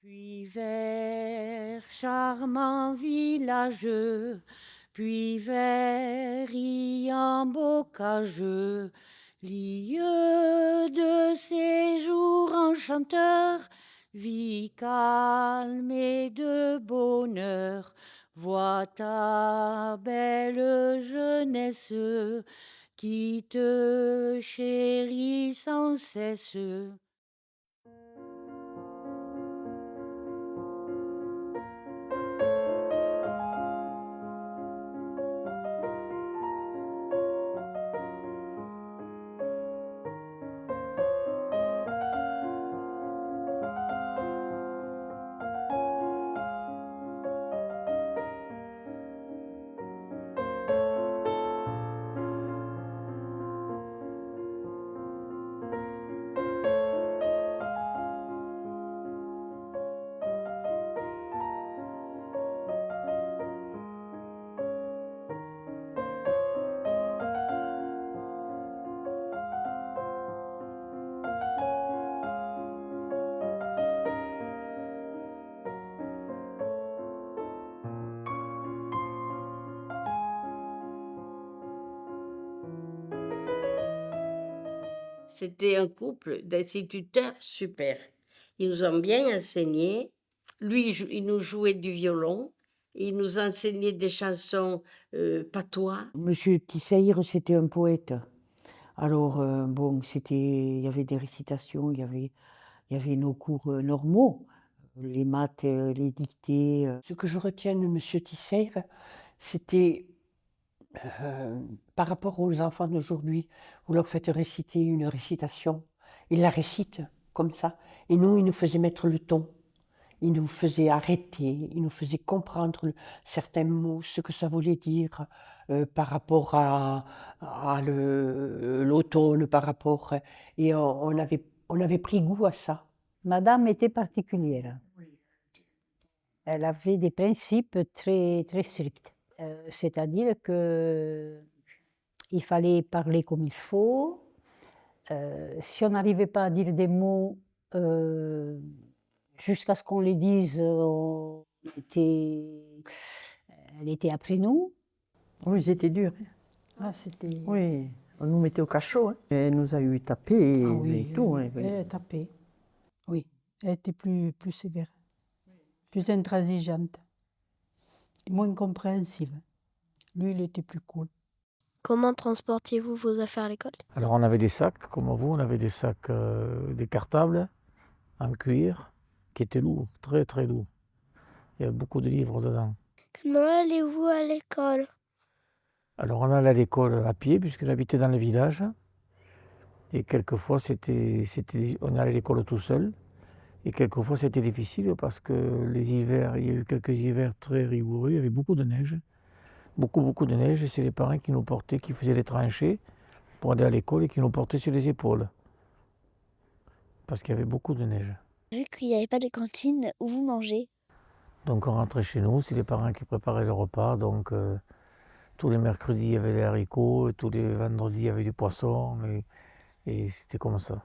Puis vers charmant village, puis vers y bocage, lieu de séjour enchanteur, vie calme et de bonheur, vois ta belle jeunesse qui te chérit sans cesse. C'était un couple d'instituteurs super. Ils nous ont bien enseigné. Lui, il nous jouait du violon. Il nous enseignait des chansons patois. Monsieur Tisseire, c'était un poète. Alors, bon, il y avait des récitations, il y avait nos cours normaux, les maths, les dictées. Ce que je retiens de Monsieur Tisser, c'était par rapport aux enfants d'aujourd'hui, vous leur faites réciter une récitation, ils la récitent comme ça, et nous, ils nous faisaient mettre le ton. Il nous faisait arrêter, il nous faisait comprendre certains mots, ce que ça voulait dire par rapport à l'automne, par rapport. Et on avait pris goût à ça. Madame était particulière. Elle avait des principes très, très stricts. C'est-à-dire que il fallait parler comme il faut. Si on n'arrivait pas à dire des mots jusqu'à ce qu'on les dise, elle était après nous. Oui, c'était dur. Ah, c'était. Oui, on nous mettait au cachot. Elle nous a eu tapé Ah oui, et tout. elle a tapé. Oui, elle était plus sévère, plus intransigeante, moins compréhensive. Lui, il était plus cool. Comment transportiez-vous vos affaires à l'école? Alors on avait des sacs, comme vous, on avait des sacs décartables en cuir qui étaient lourds, très très lourds. Il y avait beaucoup de livres dedans. Comment allez-vous à l'école? Alors on allait à l'école à pied puisque j'habitais dans le village. Et quelquefois on allait à l'école tout seul. Et quelquefois c'était difficile parce que les hivers, il y a eu quelques hivers très rigoureux, il y avait beaucoup de neige. Beaucoup de neige et c'est les parents qui nous portaient, qui faisaient les tranchées pour aller à l'école et qui nous portaient sur les épaules. Parce qu'il y avait beaucoup de neige. Vu qu'il n'y avait pas de cantine où vous mangez. Donc on rentrait chez nous, c'est les parents qui préparaient le repas. Donc tous les mercredis il y avait les haricots, et tous les vendredis il y avait du poisson et c'était comme ça.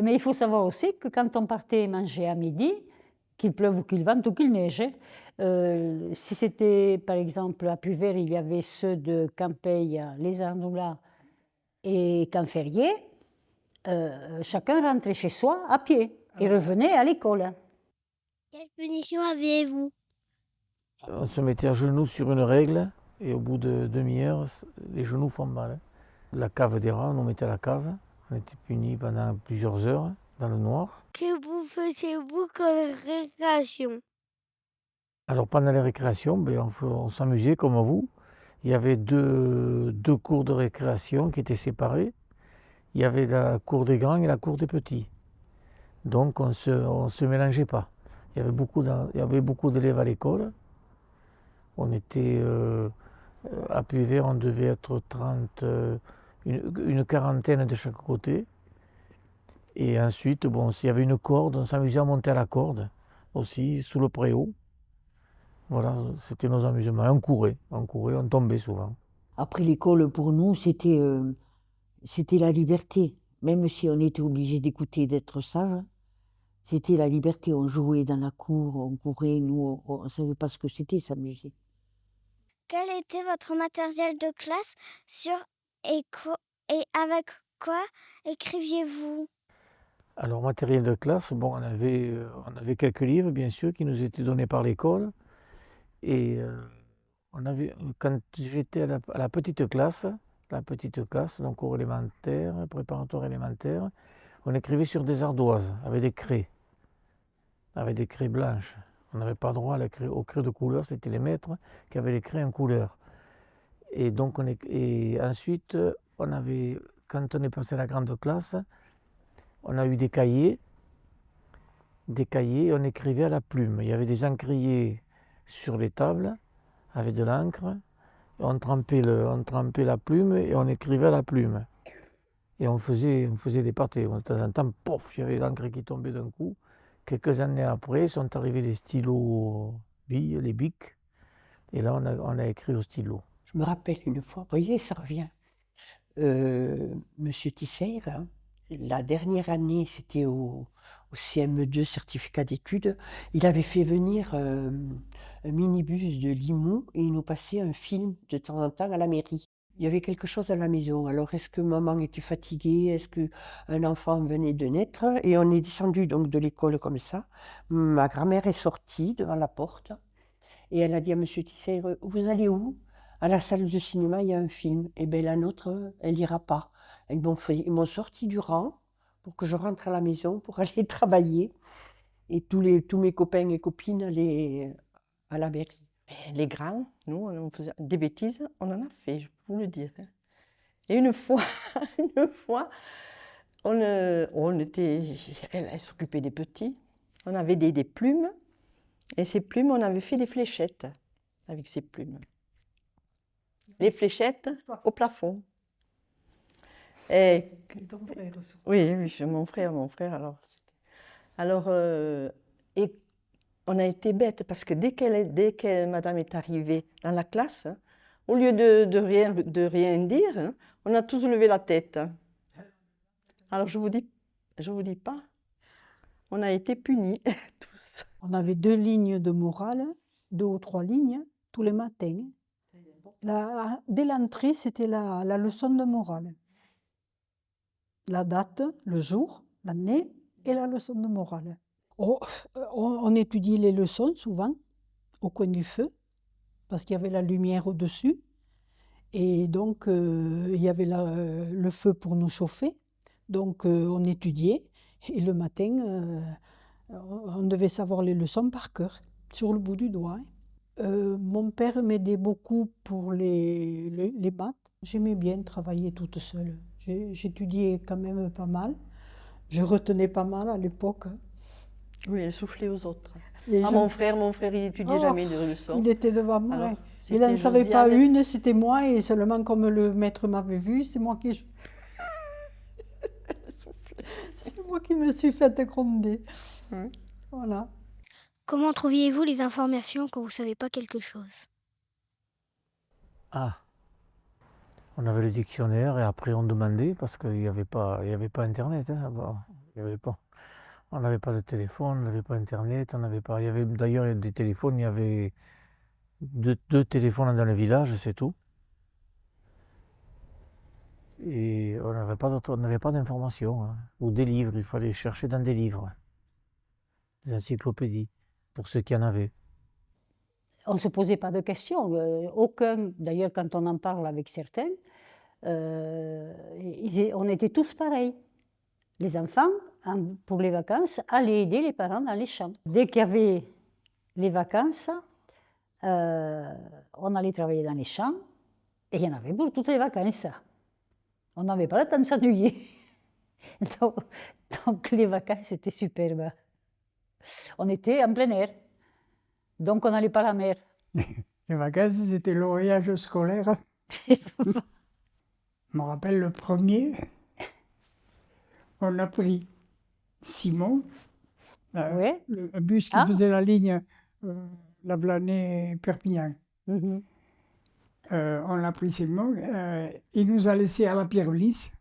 Mais il faut savoir aussi que quand on partait manger à midi, qu'il pleuve ou qu'il vente ou qu'il neige, si c'était par exemple à Puvert, il y avait ceux de Campeille, les Arnoula et Canferrier, chacun rentrait chez soi à pied et revenait à l'école. Quelle punition aviez-vous? On se mettait à genoux sur une règle et au bout de demi-heure, les genoux font mal. La cave des rats, on nous mettait à la cave. On était punis pendant plusieurs heures dans le noir. Que vous faisiez-vous comme récréation? Alors pendant les récréations, on s'amusait comme vous. Il y avait deux cours de récréation qui étaient séparés. Il y avait la cour des grands et la cour des petits. Donc on se mélangeait pas. Il y avait beaucoup d'élèves à l'école. On était à Puyvert, on devait être 30, une quarantaine de chaque côté. Et ensuite, s'il y avait une corde, on s'amusait à monter à la corde aussi, sous le préau. Voilà, c'était nos amusements. On tombait souvent. Après l'école, pour nous, c'était la liberté. Même si on était obligé d'écouter, d'être sage, c'était la liberté. On jouait dans la cour, on courait, nous, on ne savait pas ce que c'était s'amuser. Quel était votre matériel de classe et avec quoi écriviez-vous? Alors, matériel de classe, bon, on avait quelques livres, bien sûr, qui nous étaient donnés par l'école. Et quand j'étais à la petite classe, donc cours élémentaire, préparatoire élémentaire, on écrivait sur des ardoises avec des craies blanches. On n'avait pas droit aux craies de couleur, c'était les maîtres qui avaient les craies en couleur. Et donc, et ensuite, quand on est passé à la grande classe, on a eu des cahiers, on écrivait à la plume. Il y avait des encriers sur les tables avec de l'encre. On trempait la plume et on écrivait à la plume. Et on faisait des pâtés. De temps en temps, pof, il y avait l'encre qui tombait d'un coup. Quelques années après, sont arrivés les stylos billes, les bics. Et là, on a écrit au stylo. Je me rappelle une fois, vous voyez, ça revient. Monsieur Tisser, hein, la dernière année, c'était au CM2, certificat d'études, il avait fait venir un minibus de Limoux et il nous passait un film de temps en temps à la mairie. Il y avait quelque chose à la maison. Alors, est-ce que maman était fatiguée? Est-ce qu'un enfant venait de naître? Et on est descendu donc de l'école comme ça. Ma grand-mère est sortie devant la porte et elle a dit à monsieur Tisser, vous allez où? À la salle de cinéma, il y a un film. Et bien la nôtre, elle n'ira pas. Ils m'ont sorti du rang pour que je rentre à la maison pour aller travailler. Et tous mes copains et copines allaient à la mairie. Ben, les grands, nous, on faisait des bêtises, on en a fait, je peux vous le dire. Hein. Et une fois, elle s'occupait des petits. On avait des plumes. Et ces plumes, on avait fait des fléchettes avec ces plumes. Les fléchettes au plafond. Et ton frère aussi. oui, mon frère. Alors, et on a été bêtes parce que dès que madame est arrivée dans la classe, au lieu de rien dire, hein, on a tous levé la tête. Alors, je vous dis pas, on a été punis tous. On avait 2 lignes de morale, 2 ou 3 lignes, tous les matins. Dès l'entrée, c'était la leçon de morale. La date, le jour, l'année et la leçon de morale. On étudiait les leçons souvent au coin du feu, parce qu'il y avait la lumière au-dessus. Et donc, il y avait le feu pour nous chauffer. Donc, on étudiait. Et le matin, on devait savoir les leçons par cœur, sur le bout du doigt. Mon père m'aidait beaucoup pour les maths. J'aimais bien travailler toute seule. J'étudiais quand même pas mal. Je retenais pas mal à l'époque. Oui, elle soufflait aux autres. Et mon frère, il n'étudiait jamais de leçons. Il était devant moi. Alors, Il n'en savait pas Josiane. une, c'était moi. Et seulement comme le maître m'avait vu, c'est moi qui... C'est moi qui me suis faite gronder. Voilà. Comment trouviez-vous les informations quand vous ne savez pas quelque chose? Ah, on avait le dictionnaire et après on demandait parce qu'il n'y avait pas Internet. Hein, on n'avait pas de téléphone, on n'avait pas Internet, il y avait d'ailleurs des téléphones, il y avait deux téléphones dans le village, c'est tout. Et on n'avait pas d'informations, hein, ou des livres, il fallait chercher dans des livres, des encyclopédies, pour ceux qui en avaient. On ne se posait pas de questions. D'ailleurs, quand on en parle avec certains, on était tous pareils. Les enfants, pour les vacances, allaient aider les parents dans les champs. Dès qu'il y avait les vacances, on allait travailler dans les champs, et il y en avait pour toutes les vacances. On n'avait pas le temps de s'ennuyer. Donc les vacances, c'était superbe. On était en plein air, donc on n'allait pas à la mer. Les vacances, c'était le voyage scolaire. Je me rappelle le premier, on a pris Simon, Ouais. le bus qui faisait la ligne Lavelanet-Perpignan. On l'a pris Simon, il nous a laissés à la Pierre Bliss,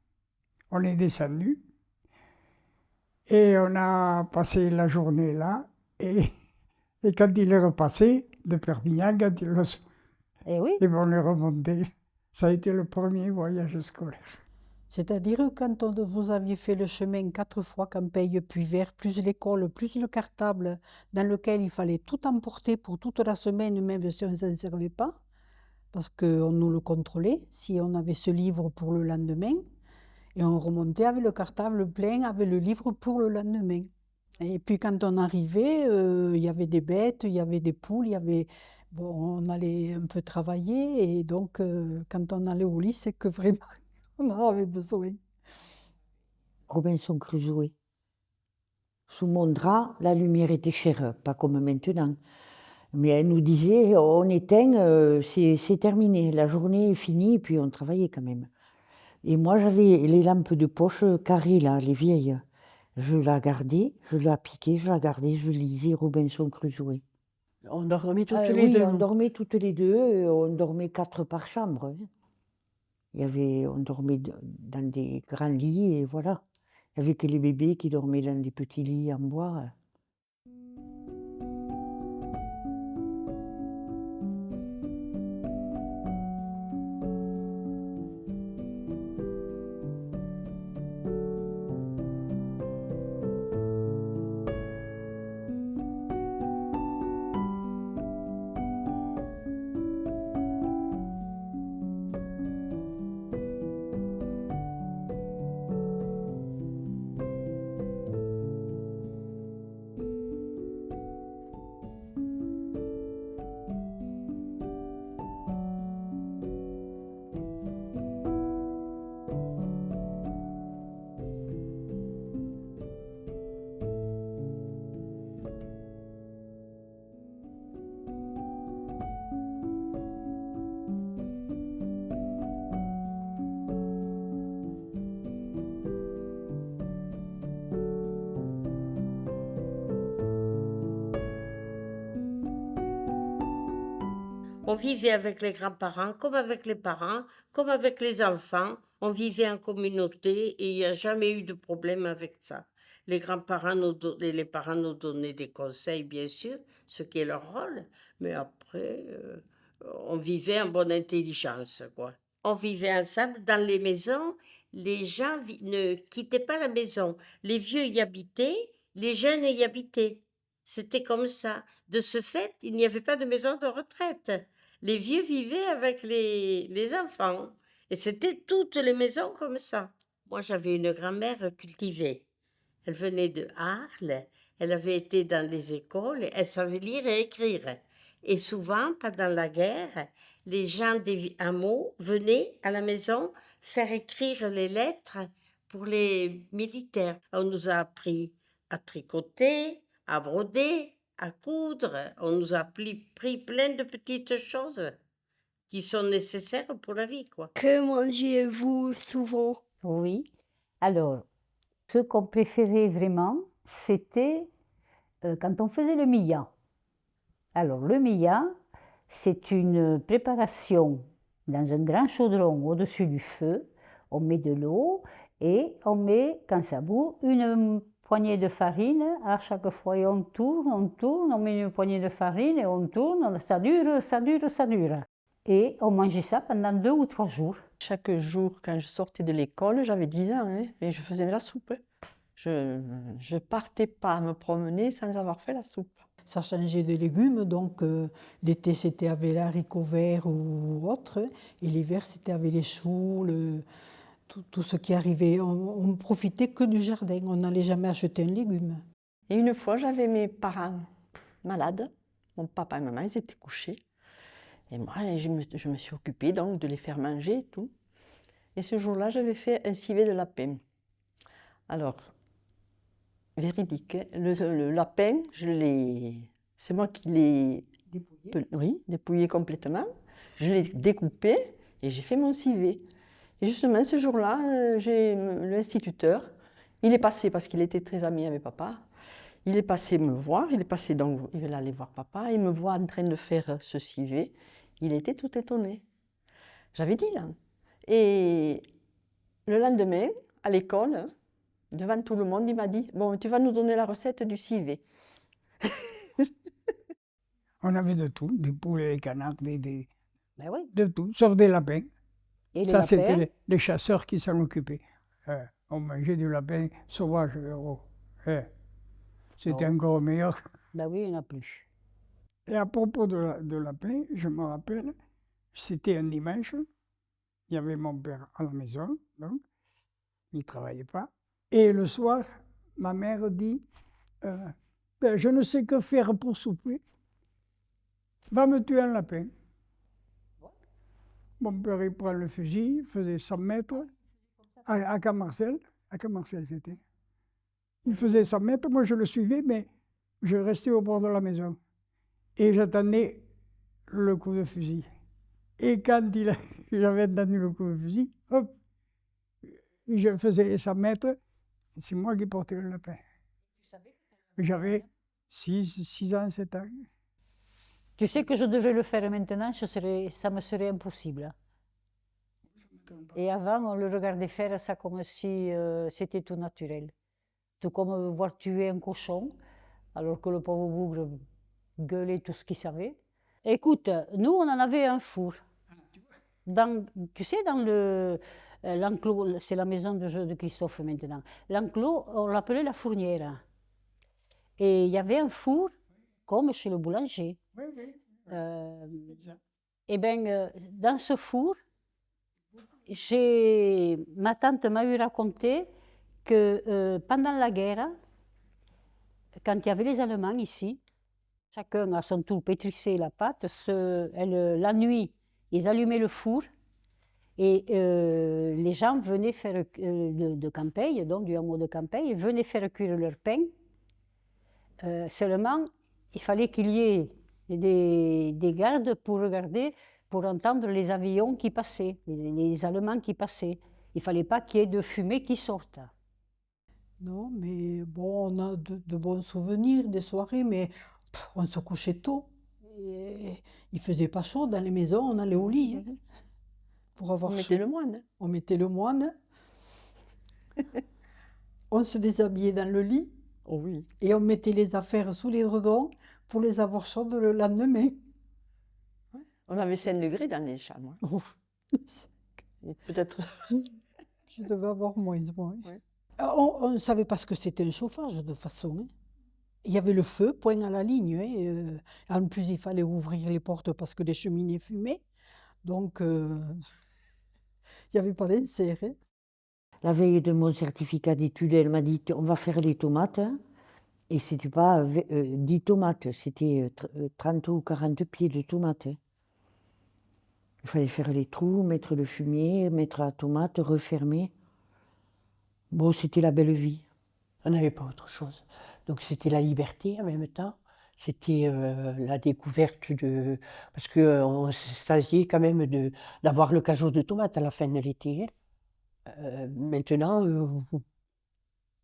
on est descendu. Et on a passé la journée là. Et quand il est repassé de Perpignan, quand Eh oui. et on est remonté. Ça a été le premier voyage scolaire. C'est-à-dire que quand vous aviez fait le chemin 4 fois Campeille puis Vert, plus l'école, plus le cartable, dans lequel il fallait tout emporter pour toute la semaine, même si on ne s'en servait pas, parce qu'on nous le contrôlait, si on avait ce livre pour le lendemain, et on remontait avec le cartable plein, avec le livre pour le lendemain. Et puis quand on arrivait, il y avait des bêtes, il y avait des poules, il y avait... Bon, on allait un peu travailler, et donc quand on allait au lit, c'est que vraiment, on en avait besoin. Robinson Crusoe. Sous mon drap, la lumière était chère, pas comme maintenant. Mais elle nous disait, on éteint, c'est terminé, la journée est finie, et puis on travaillait quand même. Et moi, j'avais les lampes de poche carrées, là, les vieilles. Je la gardais, je la piquais, je la gardais, je lisais Robinson Crusoe. On dormait toutes les Oui, deux. on dormait toutes les deux, on dormait 4 par chambre. On dormait dans des grands lits, et voilà. Il n'y avait que les bébés qui dormaient dans des petits lits en bois. On vivait avec les grands-parents, comme avec les parents, comme avec les enfants. On vivait en communauté et il n'y a jamais eu de problème avec ça. Les grands-parents et les parents nous donnaient des conseils, bien sûr, ce qui est leur rôle, mais après, on vivait en bonne intelligence, quoi. On vivait ensemble dans les maisons. Les gens ne quittaient pas la maison. Les vieux y habitaient, les jeunes y habitaient. C'était comme ça. De ce fait, il n'y avait pas de maison de retraite. Les vieux vivaient avec les enfants. Et c'était toutes les maisons comme ça. Moi, j'avais une grand-mère cultivée. Elle venait de Arles. Elle avait été dans les écoles. Elle savait lire et écrire. Et souvent, pendant la guerre, les gens des hameaux venaient à la maison faire écrire les lettres pour les militaires. On nous a appris à tricoter, à broder, à coudre. On nous a pris plein de petites choses qui sont nécessaires pour la vie, quoi. Que mangez-vous souvent? Oui. Alors, ce qu'on préférait vraiment, c'était quand on faisait le millat. Alors, le millat, c'est une préparation dans un grand chaudron au-dessus du feu. On met de l'eau et on met, quand ça bout, une poignée de farine à chaque fois. Et on tourne, on met une poignée de farine et on tourne. Ça dure, ça dure, ça dure. Et on mangeait ça pendant 2 ou 3 jours. Chaque jour, quand je sortais de l'école, j'avais 10 ans, hein, et je faisais la soupe. Je ne partais pas me promener sans avoir fait la soupe. Ça changeait de légumes, donc l'été c'était avec les haricots verts ou autre, et l'hiver c'était avec les choux, tout ce qui arrivait. On ne profitait que du jardin, on n'allait jamais acheter un légume. Et une fois, j'avais mes parents malades, mon papa et maman, ils étaient couchés. Et moi, je me suis occupée donc de les faire manger et tout. Et ce jour-là, j'avais fait un civet de lapin. Alors, véridique, hein, le lapin, c'est moi qui l'ai dépouillé complètement. Je l'ai découpé et j'ai fait mon civet. Et justement, ce jour-là, l'instituteur, il est passé parce qu'il était très ami avec papa. Il est passé me voir, il est allé voir papa, il me voit en train de faire ce civet. Il était tout étonné. J'avais 10 ans. Et le lendemain, à l'école, Devant tout le monde, il m'a dit, bon, tu vas nous donner la recette du civet. On avait de tout, des poulets, des canards, Ben oui. de tout, sauf des lapins. Et les Ça, c'était lapins, les chasseurs qui s'en occupaient. On mangeait du lapin sauvage. C'était Oh. encore meilleur. ben oui, il n'y en a plus. Et à propos de lapin, je me rappelle, c'était un dimanche, il y avait mon père à la maison, donc, il ne travaillait pas. Et le soir, ma mère dit, ben, je ne sais que faire pour souper, va me tuer un lapin. Mon père, il prend le fusil, il faisait 100 mètres, à Camarcel c'était. Il faisait 100 mètres, moi je le suivais, mais je restais au bord de la maison. Et j'attendais le coup de fusil. Et quand j'avais entendu le coup de fusil, hop, je faisais les 100 mètres, c'est moi qui portais le lapin. J'avais 6 ans, 7 ans. Tu sais que je devrais le faire maintenant, ça me serait impossible. Et avant, on le regardait faire ça comme si c'était tout naturel. Tout comme voir tuer un cochon, alors que le pauvre bougre gueulait tout ce qu'il savait. Écoute, nous, on en avait un four. Tu sais, dans l'enclos, c'est la maison de jeu de Christophe maintenant. L'enclos, on l'appelait la fournière. Et il y avait un four, comme chez le boulanger. Oui, oui. Et bien, dans ce four, ma tante m'a eu raconté que pendant la guerre, quand il y avait les Allemands ici, chacun à son tour pétrissait la pâte, la nuit, ils allumaient le four et les gens venaient faire de Campeille, donc du hameau de Campeille, venaient faire cuire leur pain. Seulement, il fallait qu'il y ait des gardes pour regarder, pour entendre les avions qui passaient, les Allemands qui passaient. Il ne fallait pas qu'il y ait de fumée qui sorte. Non, mais bon, on a de bons souvenirs des soirées, mais on se couchait tôt. Et il faisait pas chaud dans les maisons, on allait au lit hein, pour avoir On chaud. mettait le moine. On mettait le moine. On se déshabillait dans le lit Oh oui. et on mettait les affaires sous les redons pour les avoir chaudes le lendemain. On avait 5 degrés dans les chambres. Ouf. Et peut-être. Je devais avoir moins. Ouais. On ne savait pas ce que c'était un chauffage de toute façon. Hein. Il y avait le feu, point à la ligne. Hein, en plus, il fallait ouvrir les portes parce que les cheminées fumaient. Donc, il n'y avait pas d'insert. Hein. La veille de mon certificat d'études, elle m'a dit on va faire les tomates. Hein. Et c'était pas 10 tomates, c'était 30 ou 40 pieds de tomates. Hein. Il fallait faire les trous, mettre le fumier, mettre la tomate, refermer. Bon, c'était la belle vie. On n'avait pas autre chose. Donc c'était la liberté en même temps. C'était la découverte de... Parce qu'on s'extasiait quand même d'avoir le cajot de tomates à la fin de l'été. Maintenant, je ne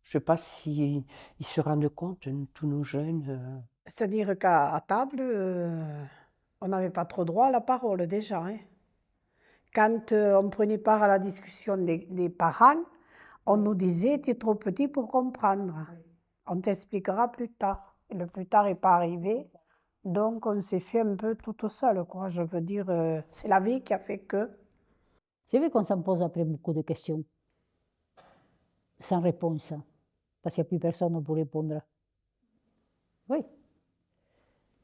sais pas s'ils se rendent compte, tous nos jeunes. C'est-à-dire qu'à table, on n'avait pas trop droit à la parole déjà. Hein. Quand on prenait part à la discussion des parents, on nous disait « tu es trop petit pour comprendre, on t'expliquera plus tard ». Et le plus tard n'est pas arrivé, donc on s'est fait un peu tout seul, quoi. Je veux dire, c'est la vie qui a fait que... C'est vrai qu'on s'en pose après beaucoup de questions, sans réponse, parce qu'il n'y a plus personne pour répondre. Oui.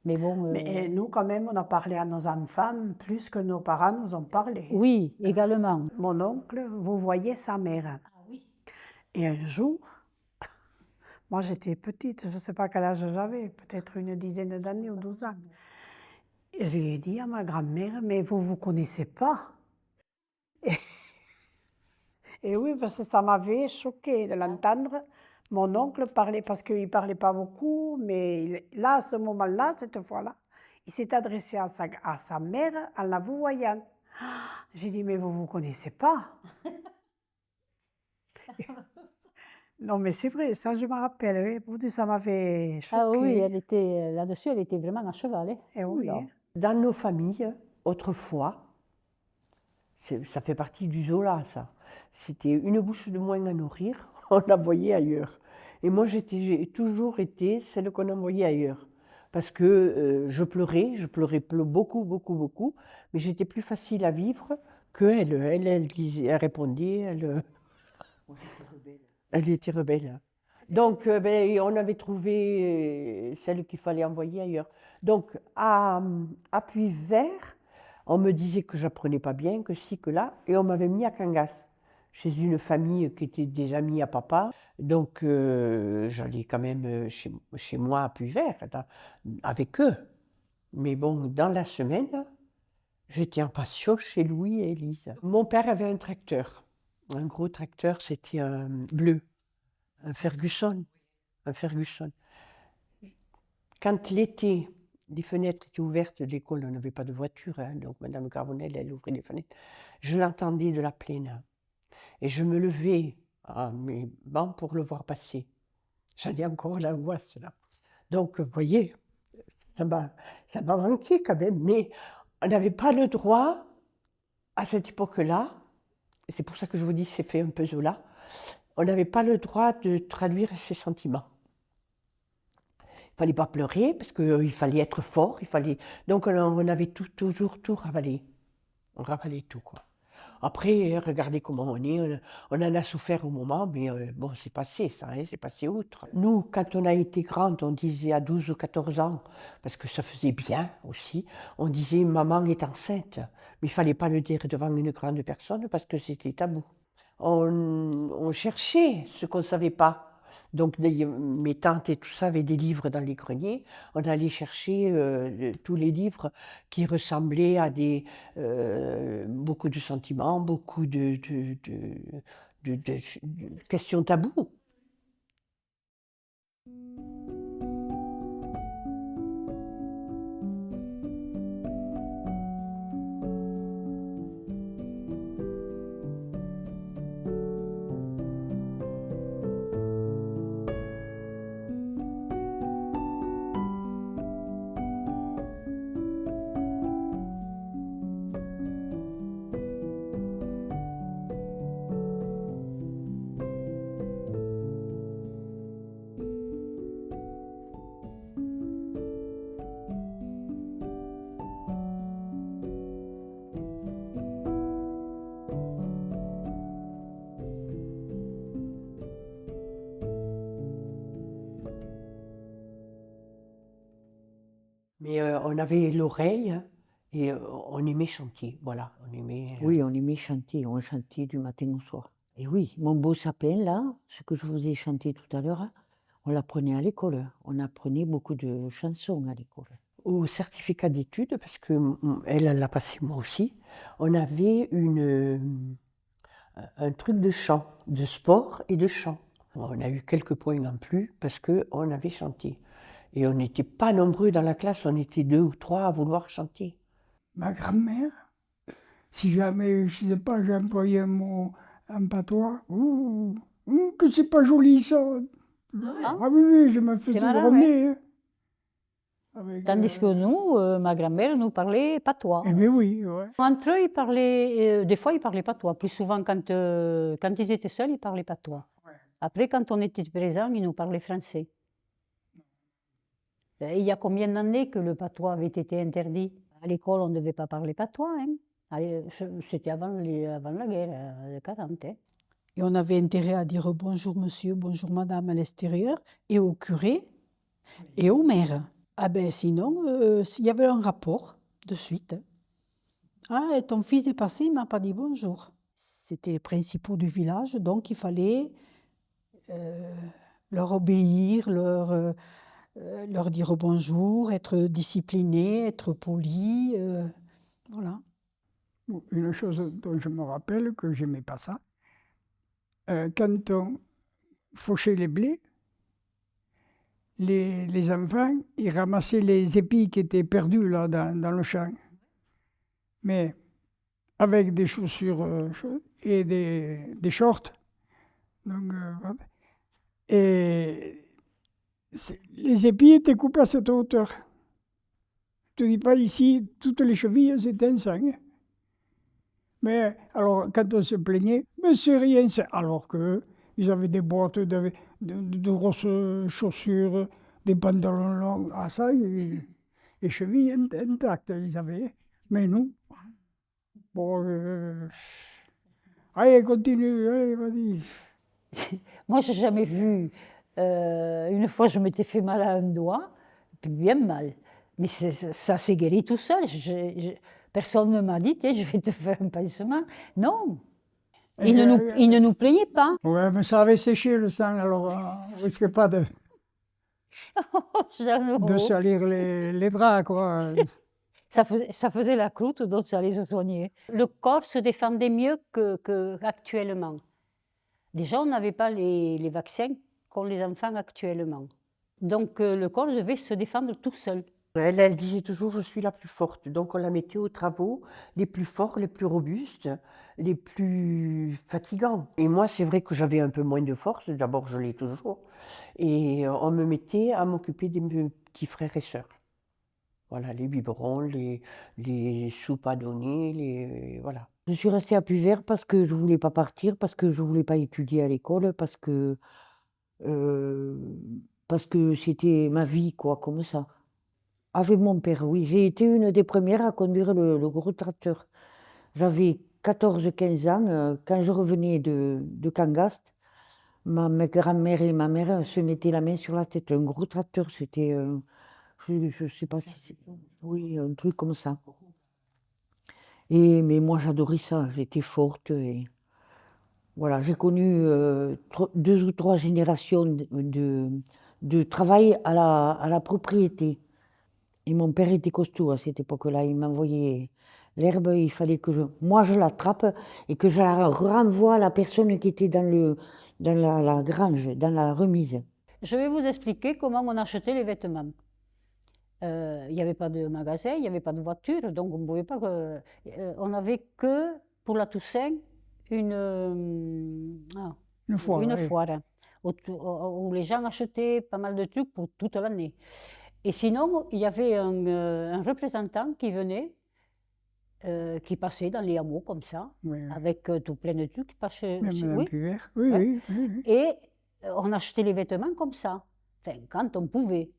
Mais bon... Mais nous, quand même, on a parlé à nos enfants plus que nos parents nous ont parlé. Oui, également. Mon oncle, vous voyez sa mère. Ah oui. Et un jour, moi j'étais petite, je ne sais pas quel âge j'avais, peut-être une dizaine d'années ou 12 ans. Et je lui ai dit à ma grand-mère, mais vous ne vous connaissez pas. Et oui, parce que ça m'avait choqué de l'entendre. Mon oncle parlait, parce qu'il ne parlait pas beaucoup, mais là, à ce moment-là, cette fois-là, il s'est adressé à sa mère en la vous voyant. J'ai dit, mais vous ne vous connaissez pas. Non, mais c'est vrai, ça je me rappelle, oui. Ça m'avait choqué. Ah oui, là-dessus, elle était vraiment à cheval. Hein. Et oui. Dans nos familles, autrefois, ça fait partie du Zola, ça. C'était une bouche de moins à nourrir. on envoyait ailleurs. Et moi, j'ai toujours été celle qu'on envoyait ailleurs. Parce que je pleurais beaucoup, beaucoup, beaucoup, mais j'étais plus facile à vivre qu'elle. Elle disait, elle répondait, elle était rebelle. Donc, ben, on avait trouvé celle qu'il fallait envoyer ailleurs. Donc, à Puy-Vert, on me disait que j'apprenais pas bien, que ci, que là, et on m'avait mis à Cangas, chez une famille qui était des amis à papa. Donc, j'allais quand même chez moi à Puy-Vert, avec eux. Mais bon, dans la semaine, j'étais en passion chez Louis et Élise. Mon père avait un tracteur, un gros tracteur, c'était un bleu. Un Ferguson. Quand l'été, les fenêtres étaient ouvertes de l'école, on n'avait pas de voiture, hein, donc Madame Carbonel, elle ouvrait les fenêtres. Je l'entendais de la plaine. Et je me levais à mes bancs pour le voir passer. J'en ai encore l'angoisse, là. Donc, vous voyez, ça m'a manqué quand même, mais on n'avait pas le droit, à cette époque-là, et c'est pour ça que je vous dis c'est fait un peu Zola, on n'avait pas le droit de traduire ses sentiments. Il ne fallait pas pleurer, parce qu'il fallait être fort, donc on avait toujours tout ravalé. On ravalait tout, quoi. Après, regardez comment on est, on en a souffert au moment, mais bon, c'est passé ça, hein, c'est passé outre. Nous, quand on a été grande, on disait à 12 ou 14 ans, parce que ça faisait bien aussi, on disait « maman est enceinte », mais il ne fallait pas le dire devant une grande personne, parce que c'était tabou. On cherchait ce qu'on ne savait pas. Donc mes tantes et tout ça avaient des livres dans les greniers. On allait chercher tous les livres qui ressemblaient à beaucoup de sentiments, beaucoup de questions taboues. Mais on avait l'oreille et on aimait chanter, voilà. Oui, on aimait chanter, on chantait du matin au soir. Et oui, mon beau sapin, là, ce que je vous ai chanté tout à l'heure, on l'apprenait à l'école. On apprenait beaucoup de chansons à l'école. Au certificat d'études, parce qu'elle l'a passé moi aussi, on avait un truc de chant, de sport et de chant. On a eu quelques points en plus parce qu'on avait chanté. Et on n'était pas nombreux dans la classe, on était 2 ou 3 à vouloir chanter. Ma grand-mère, si jamais, je ne sais pas, j'ai employé un mot en patois, que c'est pas joli ça. Ah oui, je me faisais gronder. Hein. Tandis que nous, ma grand-mère nous parlait patois. Eh bien oui, ouais. Entre eux, ils parlaient, des fois, ils parlaient patois. Plus souvent, quand ils étaient seuls, ils parlaient patois. Ouais. Après, quand on était présents, ils nous parlaient français. Et il y a combien d'années que le patois avait été interdit? À l'école, on ne devait pas parler patois. Hein. C'était avant la guerre, de 40. Hein. Et on avait intérêt à dire bonjour monsieur, bonjour madame à l'extérieur, et au curé, et au maire. Ah ben sinon, il y avait un rapport de suite. Ah, et ton fils est passé, il ne m'a pas dit bonjour. C'était les principaux du village, donc il fallait leur obéir, leur dire bonjour, être discipliné, être poli, voilà. Une chose dont je me rappelle, que j'aimais pas ça, quand on fauchait les blés, les enfants, ils ramassaient les épis qui étaient perdus là dans le champ. Mais avec des chaussures et des shorts. Donc, et les épis étaient coupés à cette hauteur. Je ne te dis pas ici, toutes les chevilles étaient en sang. Mais alors, quand on se plaignait, mais c'est rien, alors que Ils avaient des bottes, de grosses chaussures, des pantalons longs. Ah ça, les chevilles intactes, ils avaient. Mais nous, bon, allez, continue, allez, vas-y. Moi, j'ai jamais vu. Une fois, je m'étais fait mal à un doigt, puis bien mal. Mais ça s'est guéri tout seul. Personne ne m'a dit, tiens, je vais te faire un pansement. Non. Il ne nous plaignait pas. Ouais, mais ça avait séché le sang, alors on ne risquait pas de salir les draps, quoi. Ça faisait la croûte, donc ça allait se soigner. Le corps se défendait mieux qu'actuellement. Déjà, on n'avait pas les vaccins qu'ont les enfants actuellement. Donc, le corps devait se défendre tout seul. Elle disait toujours, je suis la plus forte. Donc on la mettait aux travaux les plus forts, les plus robustes, les plus fatigants. Et moi, c'est vrai que j'avais un peu moins de force. D'abord, je l'ai toujours. Et on me mettait à m'occuper des petits frères et sœurs. Voilà, les biberons, les soupes à donner, voilà. Je suis restée à Puvert parce que je ne voulais pas partir, parce que je ne voulais pas étudier à l'école, parce que c'était ma vie, quoi, comme ça. Avec mon père, oui. J'ai été une des premières à conduire le gros tracteur. J'avais 14-15 ans. Quand je revenais de Cangast, ma grand-mère et ma mère se mettaient la main sur la tête. Un gros tracteur, c'était, je ne sais pas si c'est... Oui, un truc comme ça. Mais moi, j'adorais ça. J'étais forte. Et voilà, j'ai connu 2 ou 3 générations de travail à la propriété. Et mon père était costaud à cette époque-là. Il m'envoyait l'herbe, il fallait que moi je l'attrape et que je la renvoie à la personne qui était dans la grange, dans la remise. Je vais vous expliquer comment on achetait les vêtements. Il n'y avait pas de magasin, il n'y avait pas de voiture, donc on ne pouvait pas. On n'avait que pour la Toussaint une foire où les gens achetaient pas mal de trucs pour toute l'année. Et sinon, il y avait un représentant qui venait, qui passait dans les hameaux comme ça, avec tout plein de trucs. Oui. Et on achetait les vêtements comme ça, enfin, quand on pouvait.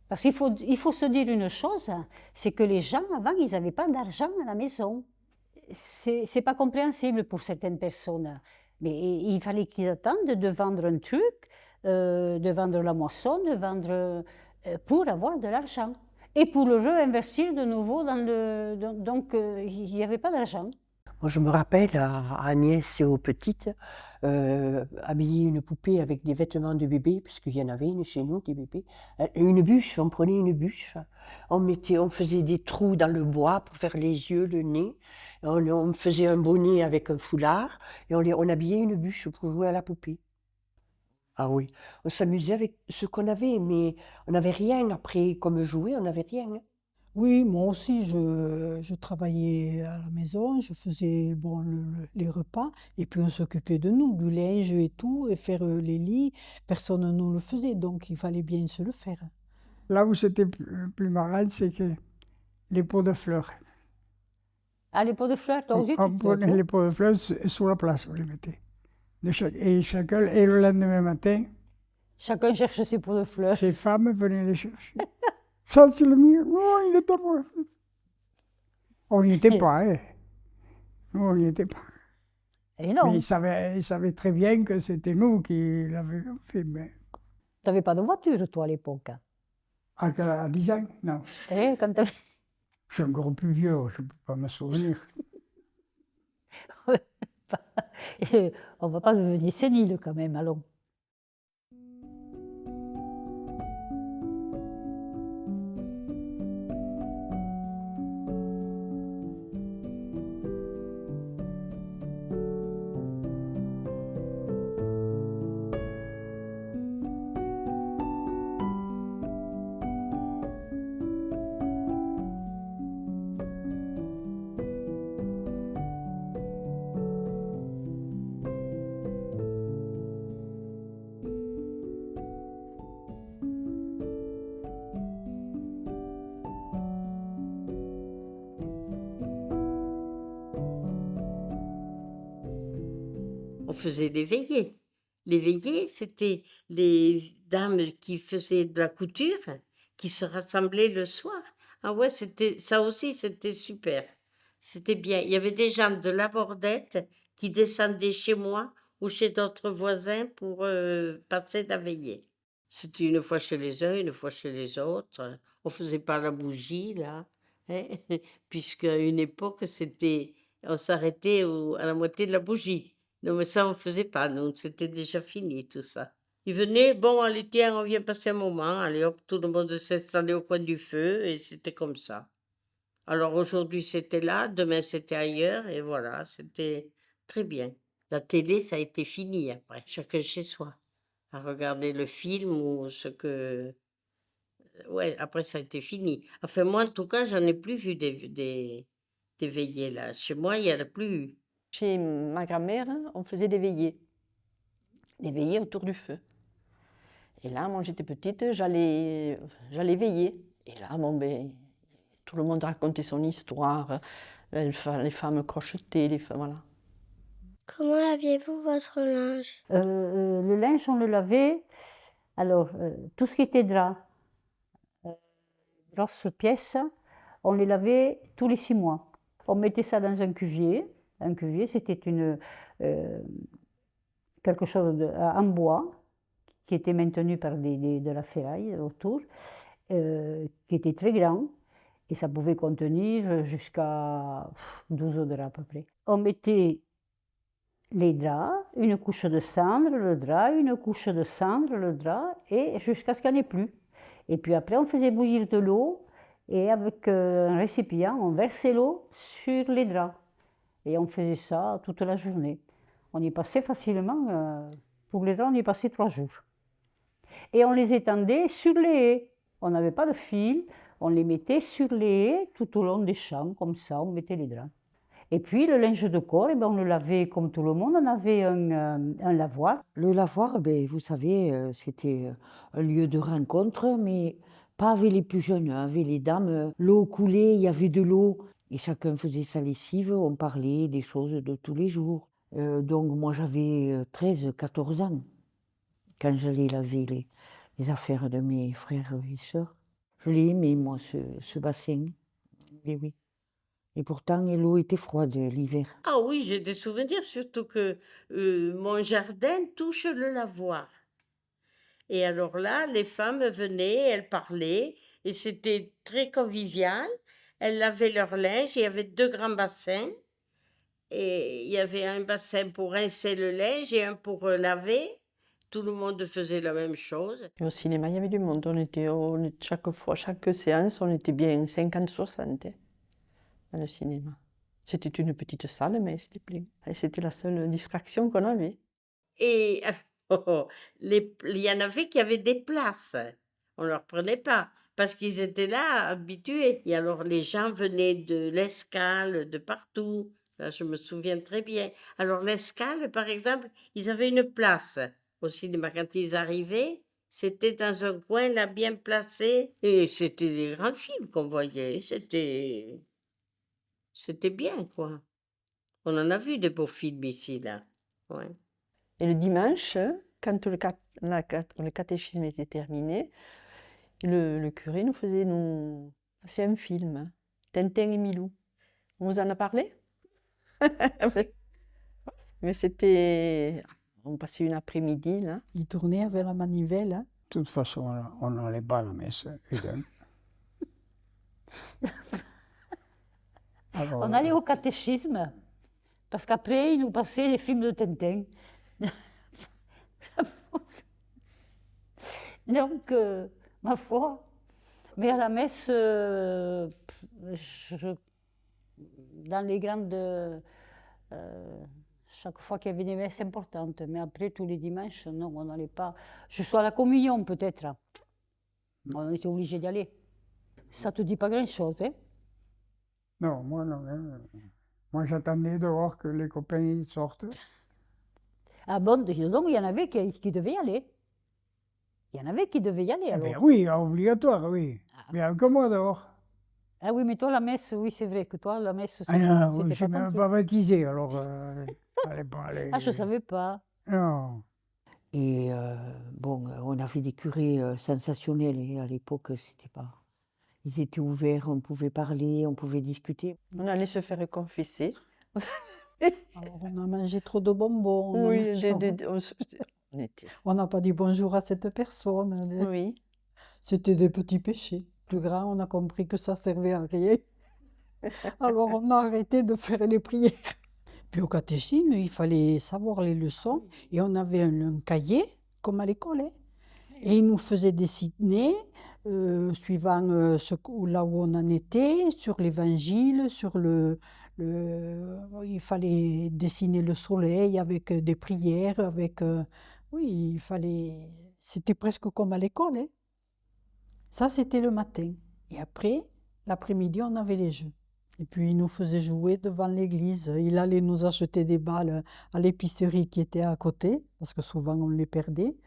Parce qu'il faut se dire une chose, c'est que les gens, avant, ils n'avaient pas d'argent à la maison. C'est pas compréhensible pour certaines personnes. Mais il fallait qu'ils attendent de vendre un truc, de vendre la moisson, de vendre pour avoir de l'argent. Et pour le réinvestir de nouveau dans le... Donc, il n'y avait pas d'argent. Moi, je me rappelle à Agnès et aux petites, habiller une poupée avec des vêtements de bébé, puisqu'il y en avait une chez nous, des bébés. Une bûche, on prenait une bûche, on faisait des trous dans le bois pour faire les yeux, le nez. On faisait un bonnet avec un foulard et on habillait une bûche pour jouer à la poupée. Ah oui, on s'amusait avec ce qu'on avait, mais on n'avait rien après, comme jouer, on n'avait rien. Oui, moi aussi, je travaillais à la maison, je faisais les repas, et puis on s'occupait de nous, du linge et tout, et faire les lits. Personne ne nous le faisait, donc il fallait bien se le faire. Là où c'était plus marrant, c'est que les pots de fleurs. Ah, les pots de fleurs, toi aussi, on prenait les pots de fleurs sur la place, on les mettait. Et le lendemain matin, chacun cherche ses pots de fleurs. Ces femmes venaient les chercher. Ça, c'est le mien. Non, il est à moi. On n'y était pas, hein. Nous, on n'y était pas. Et non. Mais ils savaient très bien que c'était nous qui l'avions fait. Mais... Tu n'avais pas de voiture, toi, à l'époque? À 10 ans, non. Et quand je suis encore plus vieux, je ne peux pas me souvenir. On ne va pas devenir sénile quand même, allons. faisait les veillées. Les veillées, c'était les dames qui faisaient de la couture, qui se rassemblaient le soir. Ah ouais, ça aussi, c'était super. C'était bien. Il y avait des gens de la Bordette qui descendaient chez moi ou chez d'autres voisins pour passer la veillée. C'était une fois chez les uns, une fois chez les autres. On faisait pas la bougie, là, hein, puisqu'à une époque, on s'arrêtait à la moitié de la bougie. Non, mais ça, on faisait pas, nous, c'était déjà fini, tout ça. Ils venaient, bon, allez, tiens, on vient passer un moment, allez, hop, tout le monde s'installait au coin du feu, et c'était comme ça. Alors aujourd'hui, c'était là, demain, c'était ailleurs, et voilà, c'était très bien. La télé, ça a été fini après, chacun chez soi, à regarder le film ou ce que... Ouais, après, ça a été fini. Enfin, moi, en tout cas, j'en ai plus vu des veillées, là. Chez moi, il n'y en a plus eu. Chez ma grand-mère, on faisait des veillées autour du feu. Et là, moi, j'étais petite, j'allais veiller. Et là, bon, ben, tout le monde racontait son histoire. Les femmes crochetaient, voilà. Comment laviez-vous votre linge? Le linge, on le lavait. Alors, tout ce qui était drap, grosses pièces, on les lavait tous les 6 mois. On mettait ça dans un cuvier. Un cuvier, c'était quelque chose en bois qui était maintenu par de la ferraille autour, qui était très grand. Et ça pouvait contenir jusqu'à 12 draps à peu près. On mettait les draps, une couche de cendre, le drap, une couche de cendre, le drap, et jusqu'à ce qu'il n'y en ait plus. Et puis après, on faisait bouillir de l'eau, et avec un récipient, on versait l'eau sur les draps. Et on faisait ça toute la journée. On y passait facilement, pour les draps, on y passait 3 jours. Et on les étendait sur les haies. On n'avait pas de fil, on les mettait sur les haies tout au long des champs, comme ça, on mettait les draps. Et puis le linge de corps, on le lavait comme tout le monde, on avait un lavoir. Le lavoir, vous savez, c'était un lieu de rencontre, mais pas avec les plus jeunes, avec les dames. L'eau coulait, il y avait de l'eau, et chacun faisait sa lessive, on parlait des choses de tous les jours. Donc moi j'avais 13, 14 ans quand j'allais laver les affaires de mes frères et sœurs. Je l'ai aimé, moi, ce bassin. Et oui. Et pourtant, l'eau était froide l'hiver. Ah oui, j'ai des souvenirs, surtout que mon jardin touche le lavoir. Et alors là, les femmes venaient, elles parlaient, et c'était très convivial. Elles lavaient leur linge, il y avait 2 grands bassins. Et il y avait un bassin pour rincer le linge et un pour laver. Tout le monde faisait la même chose. Et au cinéma, il y avait du monde. Chaque séance, on était bien 50-60 dans le cinéma. C'était une petite salle, mais c'était plein. Et c'était la seule distraction qu'on avait. Et il y en avait qui avaient des places. On ne leur prenait pas parce qu'ils étaient là, habitués. Et alors les gens venaient de l'Escale, de partout. Là, je me souviens très bien. Alors l'Escale, par exemple, ils avaient une place au cinéma. Quand ils arrivaient, c'était dans un coin là bien placé. Et c'était des grands films qu'on voyait. C'était bien, quoi. On en a vu de beaux films ici, là. Ouais. Et le dimanche, quand le catéchisme était terminé, le curé nous faisait passer un film, Tintin et Milou. On vous en a parlé? Mais c'était... On passait une après-midi, là. Il tournait avec la manivelle. De toute façon, on n'allait pas à la messe, Eden. Alors, On allait au catéchisme, parce qu'après, ils nous passaient les films de Tintin. Donc, ma foi, mais à la messe, dans les grandes... chaque fois qu'il y avait des messes importantes, mais après, tous les dimanches, non, on n'allait pas. Je suis à la communion, peut-être. On était obligé d'y aller. Ça te dit pas grand-chose, hein? non, moi non. Moi, j'attendais dehors que les copains ils sortent. Ah bon, donc il y en avait qui devaient y aller. Il y en avait qui devaient y aller, alors. Ben oui, obligatoire, oui. Ah. Mais comme moi dehors. Ah oui, mais toi, la messe, oui, c'est vrai que toi, la messe, Ah non, je ne c'était suis pas ton même truc. pas baptisé, alors fallait pas Ah, je ne aller. savais pas. Non. Et bon, on avait des curés sensationnels et à l'époque, c'était pas. Ils étaient ouverts, on pouvait parler, on pouvait discuter. On allait se faire confesser. Alors, on a mangé trop de bonbons. On a Oui, mangé- on était. on n'a pas dit bonjour à cette personne. Oui. C'était des petits péchés. Plus grand, on a compris que ça servait à rien. Alors, on a arrêté de faire les prières. Puis au catéchisme, il fallait savoir les leçons. Et on avait un cahier, comme à l'école, hein. Et il nous faisait dessiner, suivant là où on en était, sur l'évangile, il fallait dessiner le soleil avec des prières, oui, il fallait, c'était presque comme à l'école, hein. Ça, c'était le matin. Et après, l'après-midi, on avait les jeux. Et puis, il nous faisait jouer devant l'église. Il allait nous acheter des balles à l'épicerie qui était à côté, parce que souvent, on les perdait.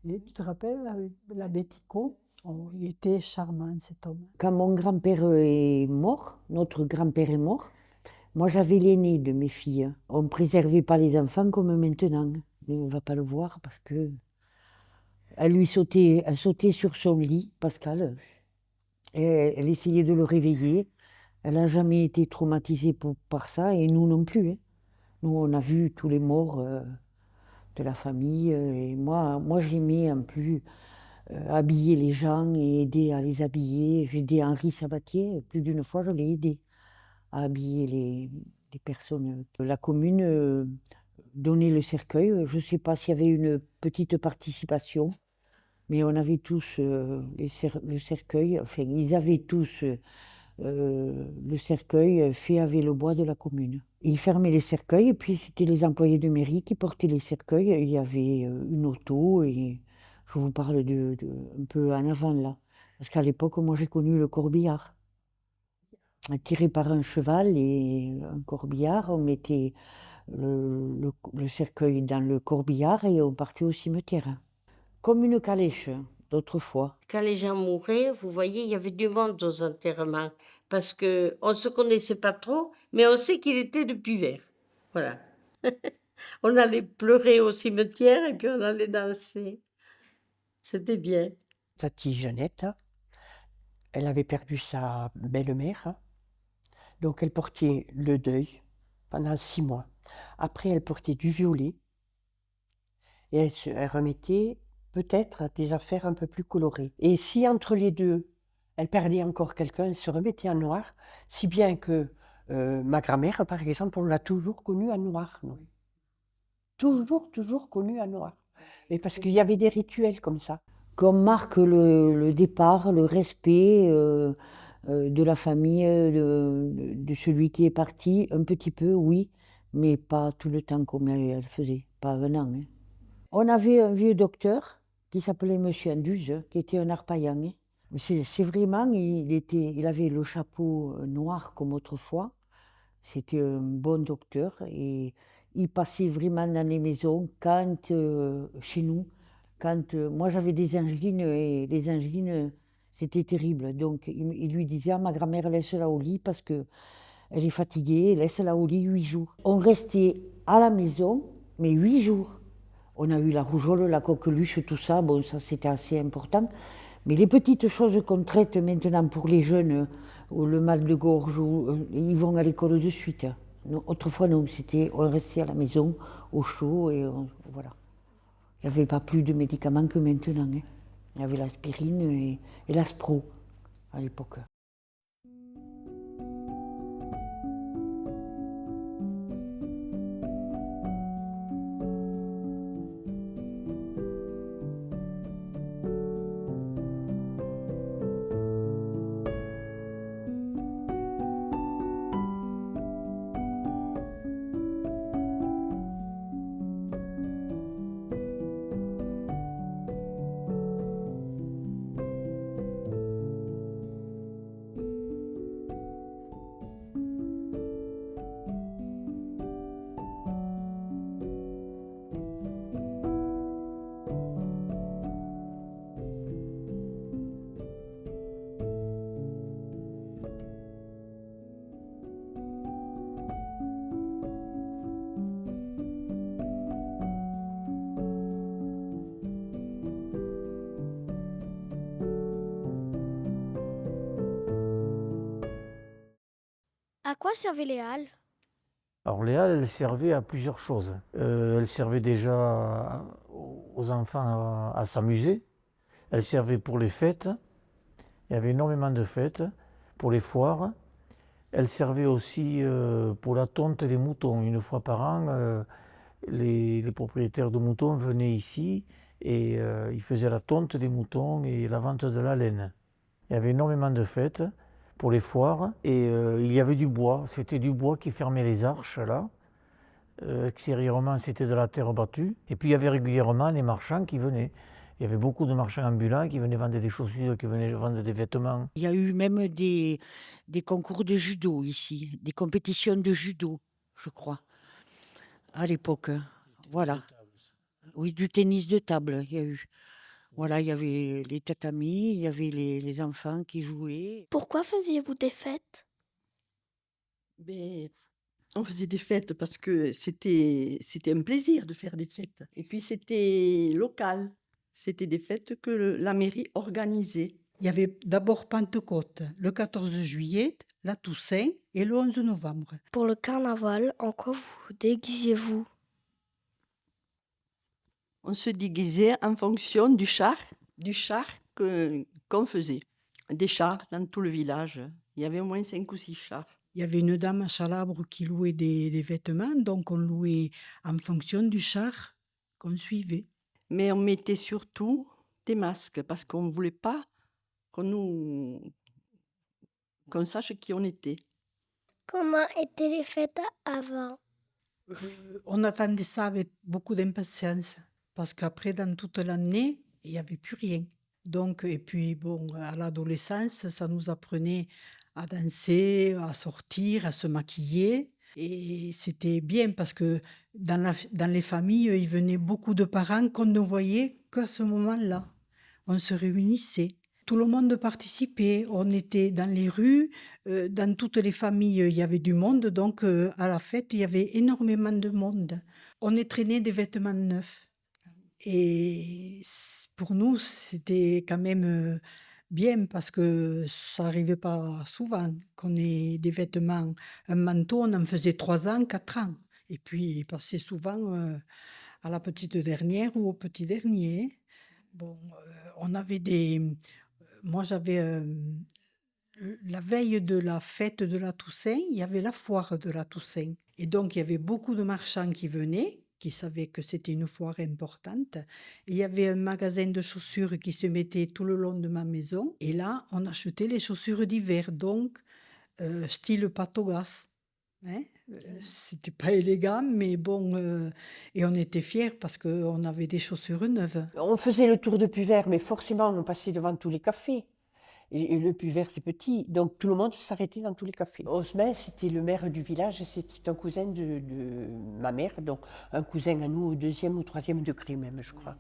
Et tu te rappelles, la Bético? Oh, il était charmant, cet homme. Quand mon grand-père est mort, notre grand-père est mort, moi j'avais l'aîné de mes filles. On ne préservait pas les enfants comme maintenant. Mais on ne va pas le voir parce que elle sautait sur son lit, Pascal. Et elle essayait de le réveiller. Elle n'a jamais été traumatisée par ça et nous non plus, hein. Nous, on a vu tous les morts de la famille. Et moi j'aimais en plus habiller les gens et aider à les habiller. J'ai aidé Henri Sabatier, plus d'une fois je l'ai aidé à habiller les personnes de la commune, donner le cercueil. Je ne sais pas s'il y avait une petite participation, mais on avait tous le cercueil, enfin ils avaient tous le cercueil fait avec le bois de la commune. Ils fermaient les cercueils et puis c'était les employés de mairie qui portaient les cercueils. Il y avait une auto et je vous parle un peu en avant là. Parce qu'à l'époque, moi j'ai connu le corbillard. Tiré par un cheval et un corbillard, on mettait le cercueil dans le corbillard et on partait au cimetière. Comme une calèche d'autrefois. Quand les gens mouraient, vous voyez, il y avait du monde aux enterrements parce qu'on ne se connaissait pas trop, mais on sait qu'il était de Puvert. Voilà. On allait pleurer au cimetière et puis on allait danser. C'était bien. Tati Jeannette, elle avait perdu sa belle-mère, donc elle portait le deuil pendant 6 mois. Après, elle portait du violet et elle remettait peut-être des affaires un peu plus colorées. Et si entre les deux, elle perdait encore quelqu'un, elle se remettait en noir, si bien que ma grand-mère, par exemple, on l'a toujours connue en noir. Non. Toujours connue en noir. Mais parce qu'il y avait des rituels comme ça. Qu'on marque le départ, le respect de la famille, de celui qui est parti, un petit peu, oui, mais pas tout le temps comme elle faisait, pas un an, hein. On avait un vieux docteur qui s'appelait Monsieur Anduze, qui était un arpaillant, hein. C'est vraiment, il avait le chapeau noir comme autrefois. C'était un bon docteur et il passait vraiment dans les maisons quand, chez nous, quand moi j'avais des angines et les angines, c'était terrible. Donc il lui disait à ma grand-mère, laisse-la au lit parce que elle est fatiguée, laisse-la au lit 8 jours. On restait à la maison, mais 8 jours. On a eu la rougeole, la coqueluche, tout ça, bon ça c'était assez important. Mais les petites choses qu'on traite maintenant pour les jeunes, ou le mal de gorge, ils vont à l'école de suite. Non, autrefois, non, on restait à la maison, au chaud, et voilà. Il n'y avait pas plus de médicaments que maintenant, hein. Il y avait l'aspirine et l'aspro à l'époque. À quoi servaient les halles? Alors les halles, elles servaient à plusieurs choses. Elles servaient déjà aux enfants à s'amuser. Elles servaient pour les fêtes. Il y avait énormément de fêtes, pour les foires. Elles servaient aussi pour la tonte des moutons. Une fois par an, les propriétaires de moutons venaient ici et ils faisaient la tonte des moutons et la vente de la laine. Il y avait énormément de fêtes pour les foires et il y avait du bois. C'était du bois qui fermait les arches là. Extérieurement, c'était de la terre battue. Et puis il y avait régulièrement les marchands qui venaient. Il y avait beaucoup de marchands ambulants qui venaient vendre des chaussures, qui venaient vendre des vêtements. Il y a eu même des concours de judo ici, des compétitions de judo, je crois, à l'époque. Voilà. Oui, du tennis de table, il y a eu. Voilà, il y avait les tatamis, il y avait les enfants qui jouaient. Pourquoi faisiez-vous des fêtes? Ben, on faisait des fêtes parce que c'était un plaisir de faire des fêtes. Et puis c'était local. C'était des fêtes que la mairie organisait. Il y avait d'abord Pentecôte, le 14 juillet, la Toussaint et le 11 novembre. Pour le carnaval, en quoi vous déguisiez-vous? On se déguisait en fonction du char qu'on faisait. Des chars dans tout le village. Il y avait au moins 5 ou 6 chars. Il y avait une dame à Chalabre qui louait des vêtements, donc on louait en fonction du char qu'on suivait. Mais on mettait surtout des masques parce qu'on ne voulait pas qu'on sache qui on était. Comment étaient les fêtes avant? On attendait ça avec beaucoup d'impatience, parce qu'après, dans toute l'année, il n'y avait plus rien. Donc, et puis, bon, à l'adolescence, ça nous apprenait à danser, à sortir, à se maquiller. Et c'était bien parce que dans les familles, il venait beaucoup de parents qu'on ne voyait qu'à ce moment-là. On se réunissait. Tout le monde participait. On était dans les rues, dans toutes les familles, il y avait du monde. Donc, à la fête, il y avait énormément de monde. On traînait des vêtements neufs. Et pour nous, c'était quand même bien parce que ça n'arrivait pas souvent qu'on ait des vêtements. Un manteau, on en faisait 3 ans, 4 ans. Et puis, il passait souvent à la petite dernière ou au petit dernier. Bon, on avait moi, j'avais la veille de la fête de la Toussaint, il y avait la foire de la Toussaint. Et donc, il y avait beaucoup de marchands qui venaient, qui savaient que c'était une foire importante. Et il y avait un magasin de chaussures qui se mettait tout le long de ma maison. Et là, on achetait les chaussures d'hiver, donc style patogas. Hein? C'était pas élégant, mais bon, et on était fiers parce qu'on avait des chaussures neuves. On faisait le tour de Puvert, mais forcément, on passait devant tous les cafés. Et le Puvert, c'est petit, donc tout le monde s'arrêtait dans tous les cafés. Osmin, c'était le maire du village, c'était un cousin de ma mère, donc un cousin à nous au 2e ou 3e degré même, je crois.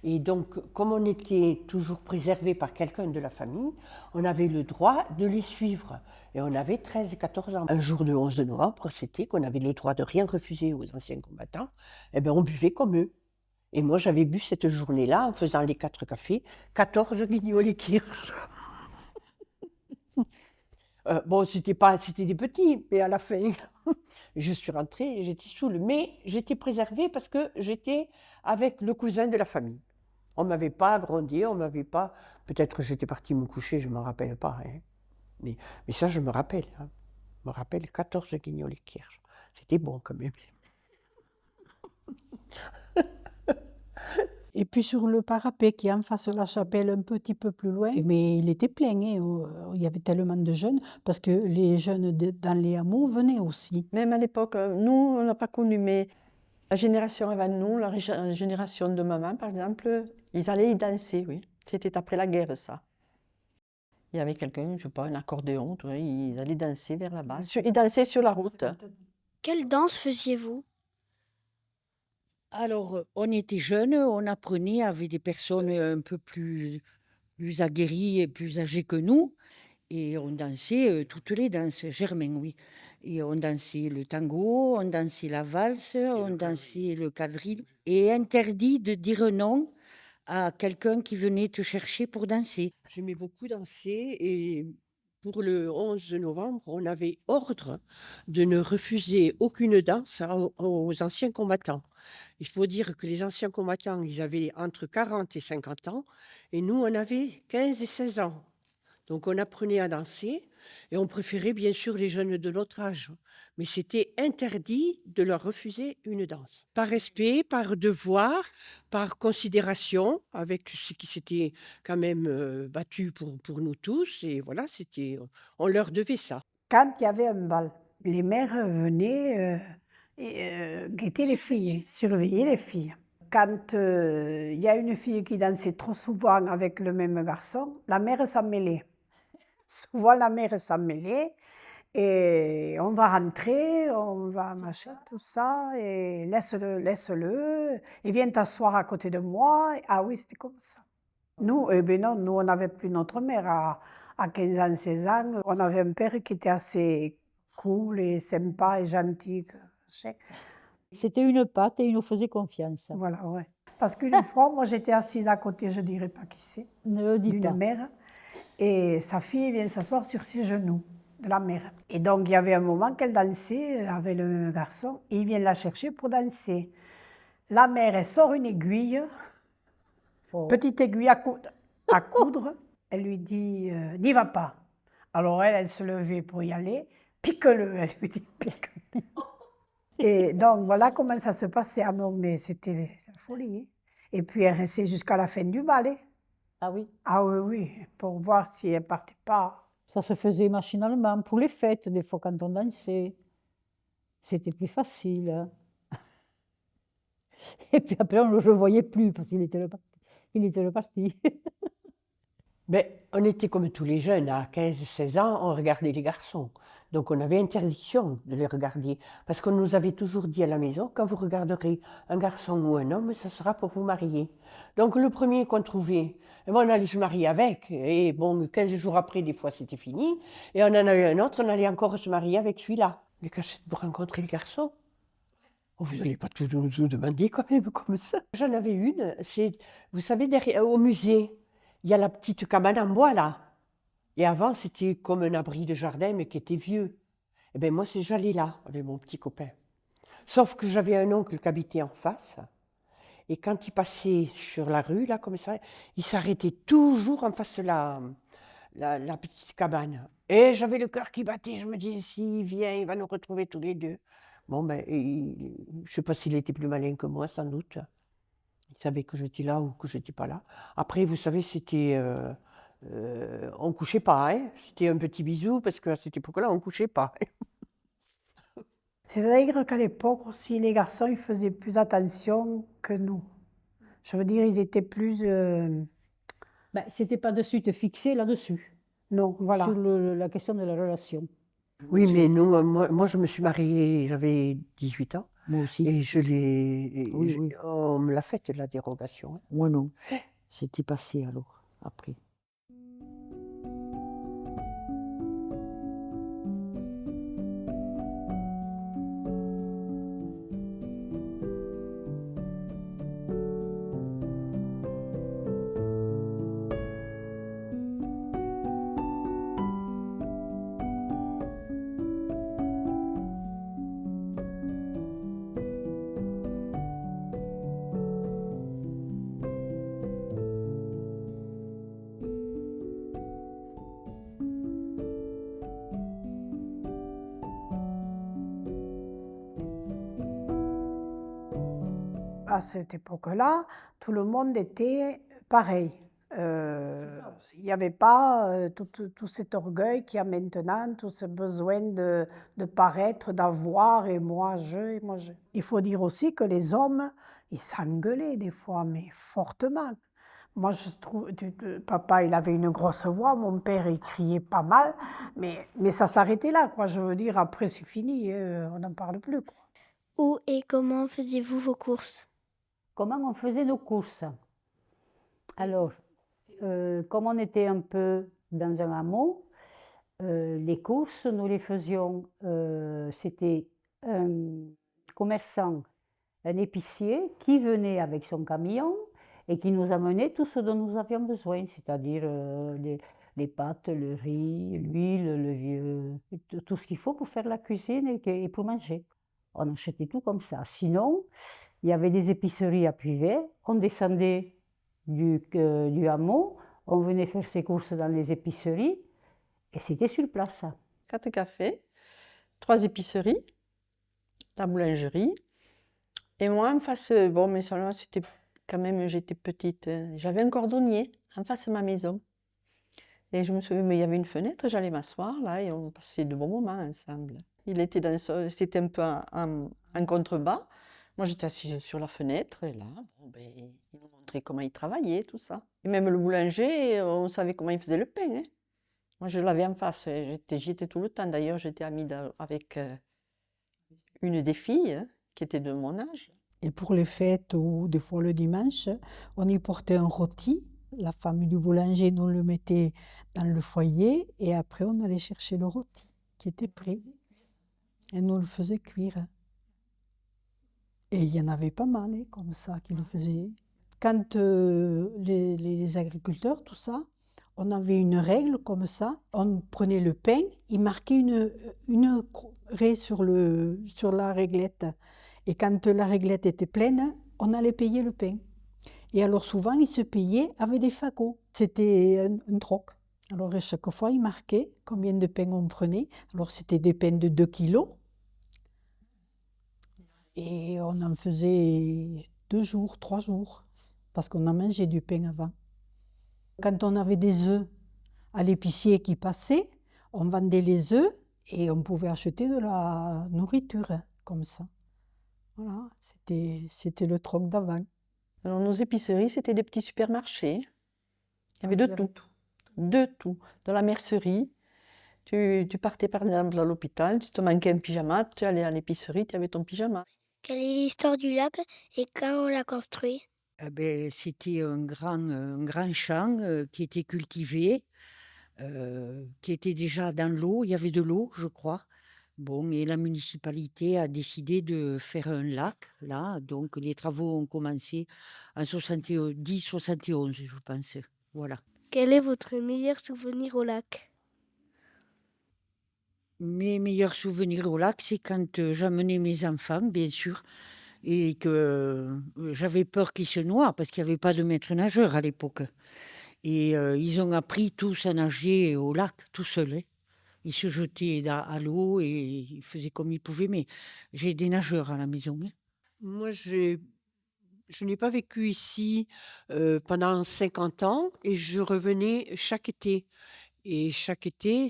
Et donc, comme on était toujours préservé par quelqu'un de la famille, on avait le droit de les suivre. Et on avait 13 et 14 ans. Un jour de 11 novembre, c'était qu'on avait le droit de rien refuser aux anciens combattants. Eh bien, on buvait comme eux. Et moi, j'avais bu cette journée-là, en faisant les 4 cafés, 14 Guignol-et-Kirsch. Bon, c'était des petits, mais à la fin, je suis rentrée, j'étais saoule. Mais j'étais préservée parce que j'étais avec le cousin de la famille. On ne m'avait pas agrandi, on m'avait pas... Peut-être que j'étais partie me coucher, je ne me rappelle pas. Hein. Mais ça, je me rappelle. Hein. Je me rappelle 14 Guignol-et-Kirsch. C'était bon quand même. Et puis sur le parapet qui est en face de la chapelle, un petit peu plus loin, mais il était plein, hein, il y avait tellement de jeunes, parce que les jeunes dans les hameaux venaient aussi. Même à l'époque, nous, on n'a pas connu, mais la génération avant nous, la génération de maman, par exemple, ils allaient y danser, oui. C'était après la guerre, ça. Il y avait quelqu'un, je sais pas, un accordéon, tout, ils allaient danser vers là-bas. Ils dansaient sur la route. Quelle danse faisiez-vous? Alors, on était jeunes, on apprenait avec des personnes un peu plus aguerries et plus âgées que nous. Et on dansait toutes les danses, Germain, oui. Et on dansait le tango, on dansait la valse, on dansait le quadrille. Et interdit de dire non à quelqu'un qui venait te chercher pour danser. J'aimais beaucoup danser et Pour le 11 novembre, on avait ordre de ne refuser aucune danse aux anciens combattants. Il faut dire que les anciens combattants, ils avaient entre 40 et 50 ans, et nous, on avait 15 et 16 ans. Donc on apprenait à danser, et on préférait bien sûr les jeunes de notre âge. Mais c'était interdit de leur refuser une danse. Par respect, par devoir, par considération, avec ce qui s'était quand même battu pour nous tous. Et voilà, on leur devait ça. Quand il y avait un bal, les mères venaient guetter les filles, surveiller les filles. Quand il y a une fille qui dansait trop souvent avec le même garçon, la mère s'en mêlait. Souvent, la mère s'en mêlait et on va rentrer, on va machin, tout ça, et laisse-le, et viens t'asseoir à côté de moi. Ah oui, c'était comme ça. Nous, eh ben non, nous, on n'avait plus notre mère. À 15 ans, 16 ans, on avait un père qui était assez cool et sympa et gentil. C'était une patte et il nous faisait confiance. Voilà, ouais. Parce qu'une fois, moi, j'étais assise à côté, je ne dirais pas qui c'est, Ne le dis pas. d'une mère, et sa fille vient s'asseoir sur ses genoux de la mère. Et donc, il y avait un moment qu'elle dansait avec le même garçon, et il vient la chercher pour danser. La mère, elle sort une aiguille, petite aiguille à coudre, elle lui dit n'y va pas. Alors elle se levait pour y aller, pique-le, elle lui dit pique-le. Et donc voilà comment ça se passait. Ah non, mais c'était la folie. Hein. Et puis elle restait jusqu'à la fin du bal. Hein. Ah oui? Ah oui, oui, pour voir si elle partait pas. Ça se faisait machinalement pour les fêtes, des fois quand on dansait. C'était plus facile. Hein. Et puis après, on ne le voyait plus parce qu'il était reparti. Il était reparti. Mais on était comme tous les jeunes, à 15-16 ans, on regardait les garçons. Donc on avait interdiction de les regarder. Parce qu'on nous avait toujours dit à la maison, quand vous regarderez un garçon ou un homme, ça sera pour vous marier. Donc le premier qu'on trouvait, on allait se marier avec. Et bon, 15 jours après, des fois, c'était fini. Et on en a eu un autre, on allait encore se marier avec celui-là. Les cachettes pour rencontrer les garçons. Oh, vous n'allez pas tout nous demander quand même comme ça. J'en avais une, vous savez, derrière, au musée. Il y a la petite cabane en bois, là. Et avant, c'était comme un abri de jardin, mais qui était vieux. Eh bien, moi, j'allais là, avec mon petit copain. Sauf que j'avais un oncle qui habitait en face. Et quand il passait sur la rue, là, comme ça, il s'arrêtait toujours en face de la petite cabane. Et j'avais le cœur qui battait. Je me disais, s'il vient, il va nous retrouver tous les deux. Bon, ben, je ne sais pas s'il était plus malin que moi, sans doute. Il savait que j'étais là ou que je n'étais pas là. Après, vous savez, c'était... on ne couchait pas, hein. C'était un petit bisou, parce qu'à cette époque-là, on ne couchait pas. C'est-à-dire qu'à l'époque aussi, les garçons, ils faisaient plus attention que nous. Je veux dire, ils étaient plus... Ben, c'était pas de suite fixé là-dessus. Non, voilà. Sur la question de la relation. Oui, mais nous, moi, je me suis mariée, j'avais 18 ans. Moi aussi. Et Oui. on me l'a faite, la dérogation. Hein. Moi non. C'était passé alors, après. À cette époque-là, tout le monde était pareil. Il n'y avait pas tout cet orgueil qu'il y a maintenant, tout ce besoin de paraître, d'avoir, et moi je. Il faut dire aussi que les hommes, ils s'engueulaient des fois, mais fortement. Moi, je trouve, papa, il avait une grosse voix, mon père, il criait pas mal, mais ça s'arrêtait là, quoi. Je veux dire, après, c'est fini, on n'en parle plus, quoi. Où et comment faisiez-vous vos courses? Comment on faisait nos courses? Alors, comme on était un peu dans un hameau, les courses, nous les faisions, c'était un commerçant, un épicier qui venait avec son camion et qui nous amenait tout ce dont nous avions besoin, c'est-à-dire les pâtes, le riz, l'huile, tout ce qu'il faut pour faire la cuisine et pour manger. On achetait tout comme ça. Sinon, il y avait des épiceries à Puvet. On descendait du hameau, on venait faire ses courses dans les épiceries et c'était sur place. 4 cafés, 3 épiceries, la boulangerie. Et moi, en face, bon, mais ça, c'était quand même, j'étais petite, j'avais un cordonnier en face de ma maison. Et je me souviens, mais il y avait une fenêtre, j'allais m'asseoir là et on passait de bons moments ensemble. Il était c'était un peu en contrebas. Moi, j'étais assise sur la fenêtre et là, bon, ben, il nous montrait comment il travaillait, tout ça. Et même le boulanger, on savait comment il faisait le pain, hein. Moi, je l'avais en face, j'y étais tout le temps. D'ailleurs, j'étais amie avec une des filles qui était de mon âge. Et pour les fêtes ou des fois le dimanche, on y portait un rôti. La femme du boulanger nous le mettait dans le foyer et après on allait chercher le rôti qui était prêt. Elle nous le faisait cuire. Et il y en avait pas mal comme ça qui le faisaient. Quand les agriculteurs, tout ça, on avait une règle comme ça. On prenait le pain, il marquait une raie sur la réglette. Et quand la réglette était pleine, on allait payer le pain. Et alors souvent, ils se payaient avec des fagots. C'était un troc. Alors à chaque fois, il marquait combien de pain on prenait. Alors c'était des pains de 2 kilos. Et on en faisait 2 jours, 3 jours. Parce qu'on en mangeait du pain avant. Quand on avait des œufs à l'épicier qui passait, on vendait les œufs et on pouvait acheter de la nourriture comme ça. Voilà, c'était le troc d'avant. Alors, nos épiceries, c'était des petits supermarchés. Il y avait de tout. De tout. Dans la mercerie, tu partais par exemple à l'hôpital, tu te manquais un pyjama, tu allais à l'épicerie, tu avais ton pyjama. Quelle est l'histoire du lac et quand on l'a construit? C'était un grand champ qui était cultivé, qui était déjà dans l'eau. Il y avait de l'eau, je crois. Bon, et la municipalité a décidé de faire un lac, là. Donc, les travaux ont commencé en 70-71, je pense. Voilà. Quel est votre meilleur souvenir au lac? Mes meilleurs souvenirs au lac, c'est quand j'amenais mes enfants, bien sûr, et que j'avais peur qu'ils se noient, parce qu'il n'y avait pas de maître nageur à l'époque. Et ils ont appris tous à nager au lac, tout seuls, hein. Ils se jetaient à l'eau et ils faisaient comme ils pouvaient, mais j'ai des nageurs à la maison, hein. Moi, je n'ai pas vécu ici pendant 50 ans et je revenais chaque été. Et chaque été,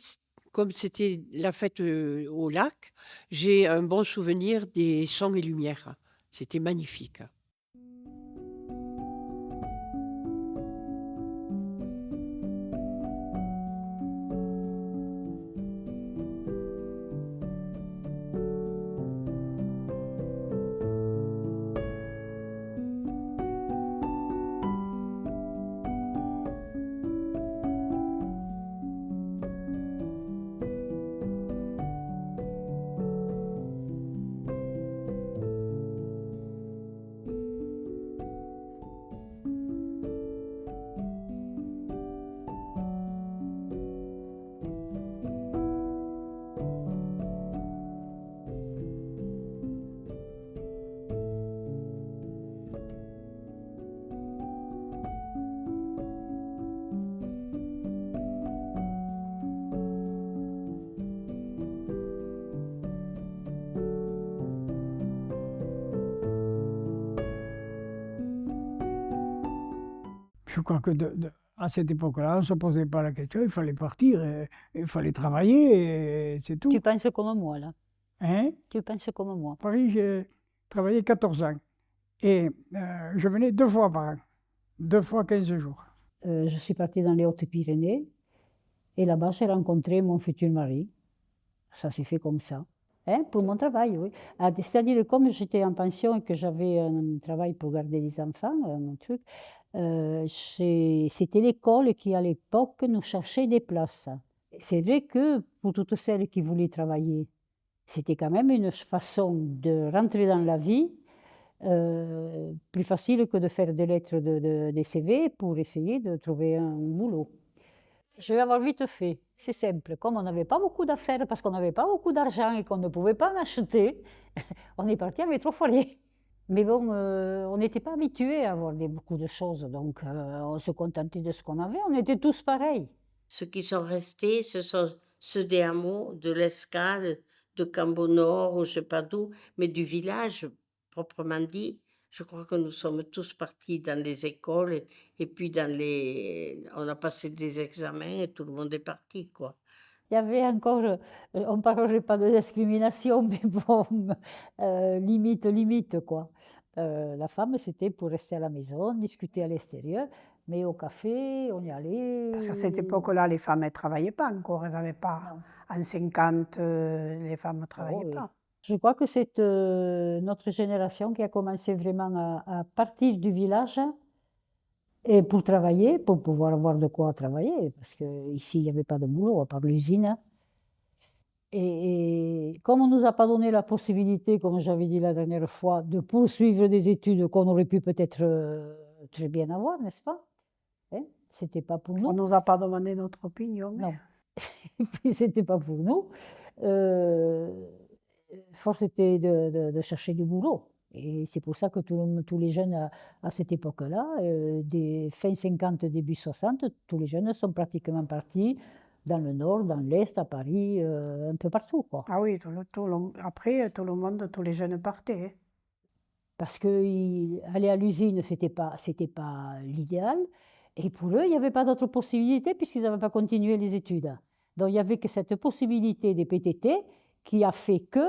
comme c'était la fête au lac, j'ai un bon souvenir des sons et lumières. C'était magnifique. Je crois que à cette époque-là, on ne se posait pas la question, il fallait partir, il fallait travailler, et c'est tout. Tu penses comme moi, là. Hein? Tu penses comme moi. À Paris, j'ai travaillé 14 ans. Et je venais 2 fois par an, 2 fois 15 jours. Je suis partie dans les Hautes-Pyrénées et là-bas, j'ai rencontré mon futur mari. Ça s'est fait comme ça. Hein, pour mon travail, oui. C'est-à-dire, comme j'étais en pension et que j'avais un travail pour garder les enfants, mon truc, c'était l'école qui, à l'époque, nous cherchait des places. C'est vrai que pour toutes celles qui voulaient travailler, c'était quand même une façon de rentrer dans la vie, plus facile que de faire des lettres des CV pour essayer de trouver un boulot. Je vais avoir vite fait. C'est simple. Comme on n'avait pas beaucoup d'affaires, parce qu'on n'avait pas beaucoup d'argent et qu'on ne pouvait pas en acheter, on est parti à Métropholie. Mais bon, on n'était pas habitués à avoir beaucoup de choses, donc on se contentait de ce qu'on avait. On était tous pareils. Ceux qui sont restés, ce sont ceux des hameaux, de l'Escale, de Cambonor, ou je sais pas d'où, mais du village, proprement dit. Je crois que nous sommes tous partis dans les écoles et puis on a passé des examens et tout le monde est parti, quoi. Il y avait encore, on ne parlerait pas de discrimination, mais bon, limite, quoi. La femme, c'était pour rester à la maison, discuter à l'extérieur, mais au café, on y allait. Parce qu'à cette époque-là, les femmes, elles ne travaillaient pas encore. Elles n'avaient pas. En 50, les femmes ne travaillaient oui. pas. Je crois que c'est notre génération qui a commencé vraiment à partir du village et pour travailler, pour pouvoir avoir de quoi travailler, parce qu'ici, il n'y avait pas de boulot à part l'usine. Et comme on ne nous a pas donné la possibilité, comme j'avais dit la dernière fois, de poursuivre des études qu'on aurait pu peut-être très bien avoir, n'est-ce pas? Hein? C'était pas pour nous. On ne nous a pas demandé notre opinion. Non. Et puis, c'était pas pour nous. Force était de chercher du boulot. Et c'est pour ça que tous les jeunes à cette époque-là, des fin 50, début 60, tous les jeunes sont pratiquement partis dans le nord, dans l'est, à Paris, un peu partout, quoi. Ah oui, après, tout le monde, tous les jeunes partaient. Hein. Parce qu'aller à l'usine, c'était pas l'idéal. Et pour eux, il n'y avait pas d'autre possibilité puisqu'ils n'avaient pas continué les études. Donc il n'y avait que cette possibilité des PTT qui a fait que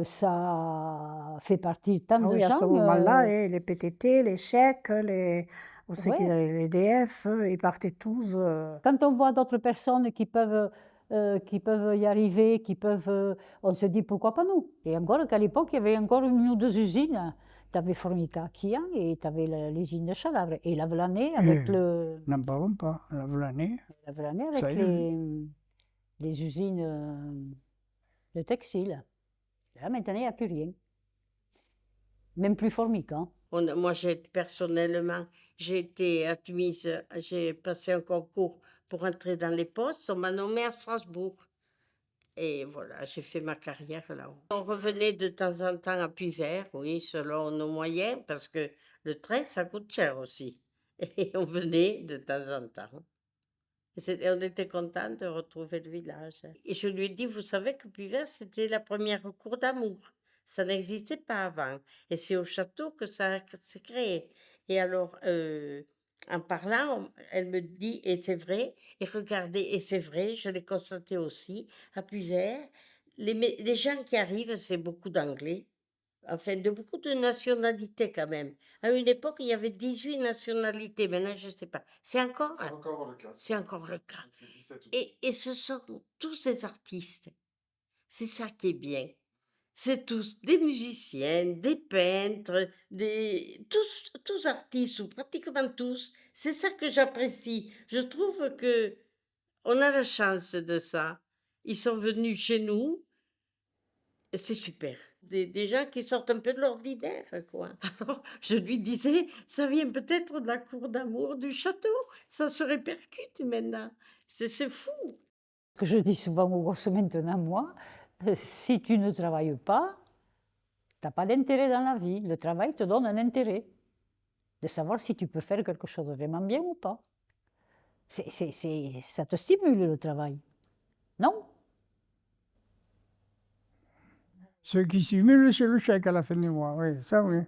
ça fait partie tant Ah de oui, gens. à ce moment-là, les PTT, les chèques, les Ouais. DF, ils partaient tous. Quand on voit d'autres personnes qui peuvent y arriver, on se dit pourquoi pas nous. Et encore qu'à l'époque, il y avait encore une ou deux usines. Tu avais Formica à Quillan et tu avais l'usine de Chalabre. Et la Vlanée avec N'en parlons pas, la Vlanée. La Vlanée Ça avec y est. les usines de textile. Là, maintenant, il n'y a plus rien. Même plus Formica. Moi, personnellement, j'ai été admise, j'ai passé un concours pour entrer dans les postes. On m'a nommée à Strasbourg. Et voilà, j'ai fait ma carrière là-haut. On revenait de temps en temps à Puy-Vert, oui, selon nos moyens, parce que le train, ça coûte cher aussi. Et on venait de temps en temps. On était contents de retrouver le village. Et je lui ai dit, vous savez que Puy-Vert, c'était la première cour d'amour. Ça n'existait pas avant. Et c'est au château que ça s'est créé. Et alors, en parlant, elle me dit, et c'est vrai, et regardez, et c'est vrai, je l'ai constaté aussi, à Puy-Vert, les gens qui arrivent, c'est beaucoup d'anglais, enfin de beaucoup de nationalités quand même. À une époque, il y avait 18 nationalités, maintenant je ne sais pas. C'est encore le cas. C'est encore le cas. C'est 17 ou Et ce sont tous des artistes. C'est ça qui est bien. C'est tous des musiciens, des peintres, tous artistes, ou pratiquement tous. C'est ça que j'apprécie. Je trouve que on a la chance de ça. Ils sont venus chez nous, et c'est super. Des gens qui sortent un peu de l'ordinaire, quoi. Alors, je lui disais, ça vient peut-être de la cour d'amour du château. Ça se répercute maintenant. C'est fou. Que je dis souvent aux gosses maintenant, moi, si tu ne travailles pas, tu n'as pas d'intérêt dans la vie. Le travail te donne un intérêt de savoir si tu peux faire quelque chose de vraiment bien ou pas. Ça te stimule le travail, non? Ce qui stimule, c'est le chèque à la fin du mois, oui, ça oui.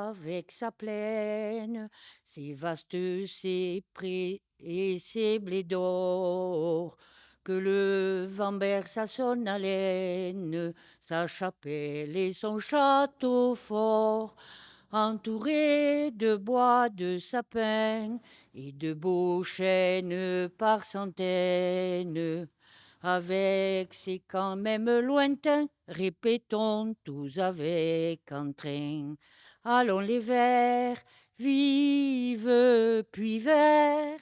avec sa plaine, ses vastes, ses prés et ses blés d'or, que le vent berce à son haleine, sa chapelle et son château fort, entouré de bois de sapins et de beaux chênes par centaines. Avec ses camps même lointains, répétons tous avec entrain. Allons les verts, vive puis verts.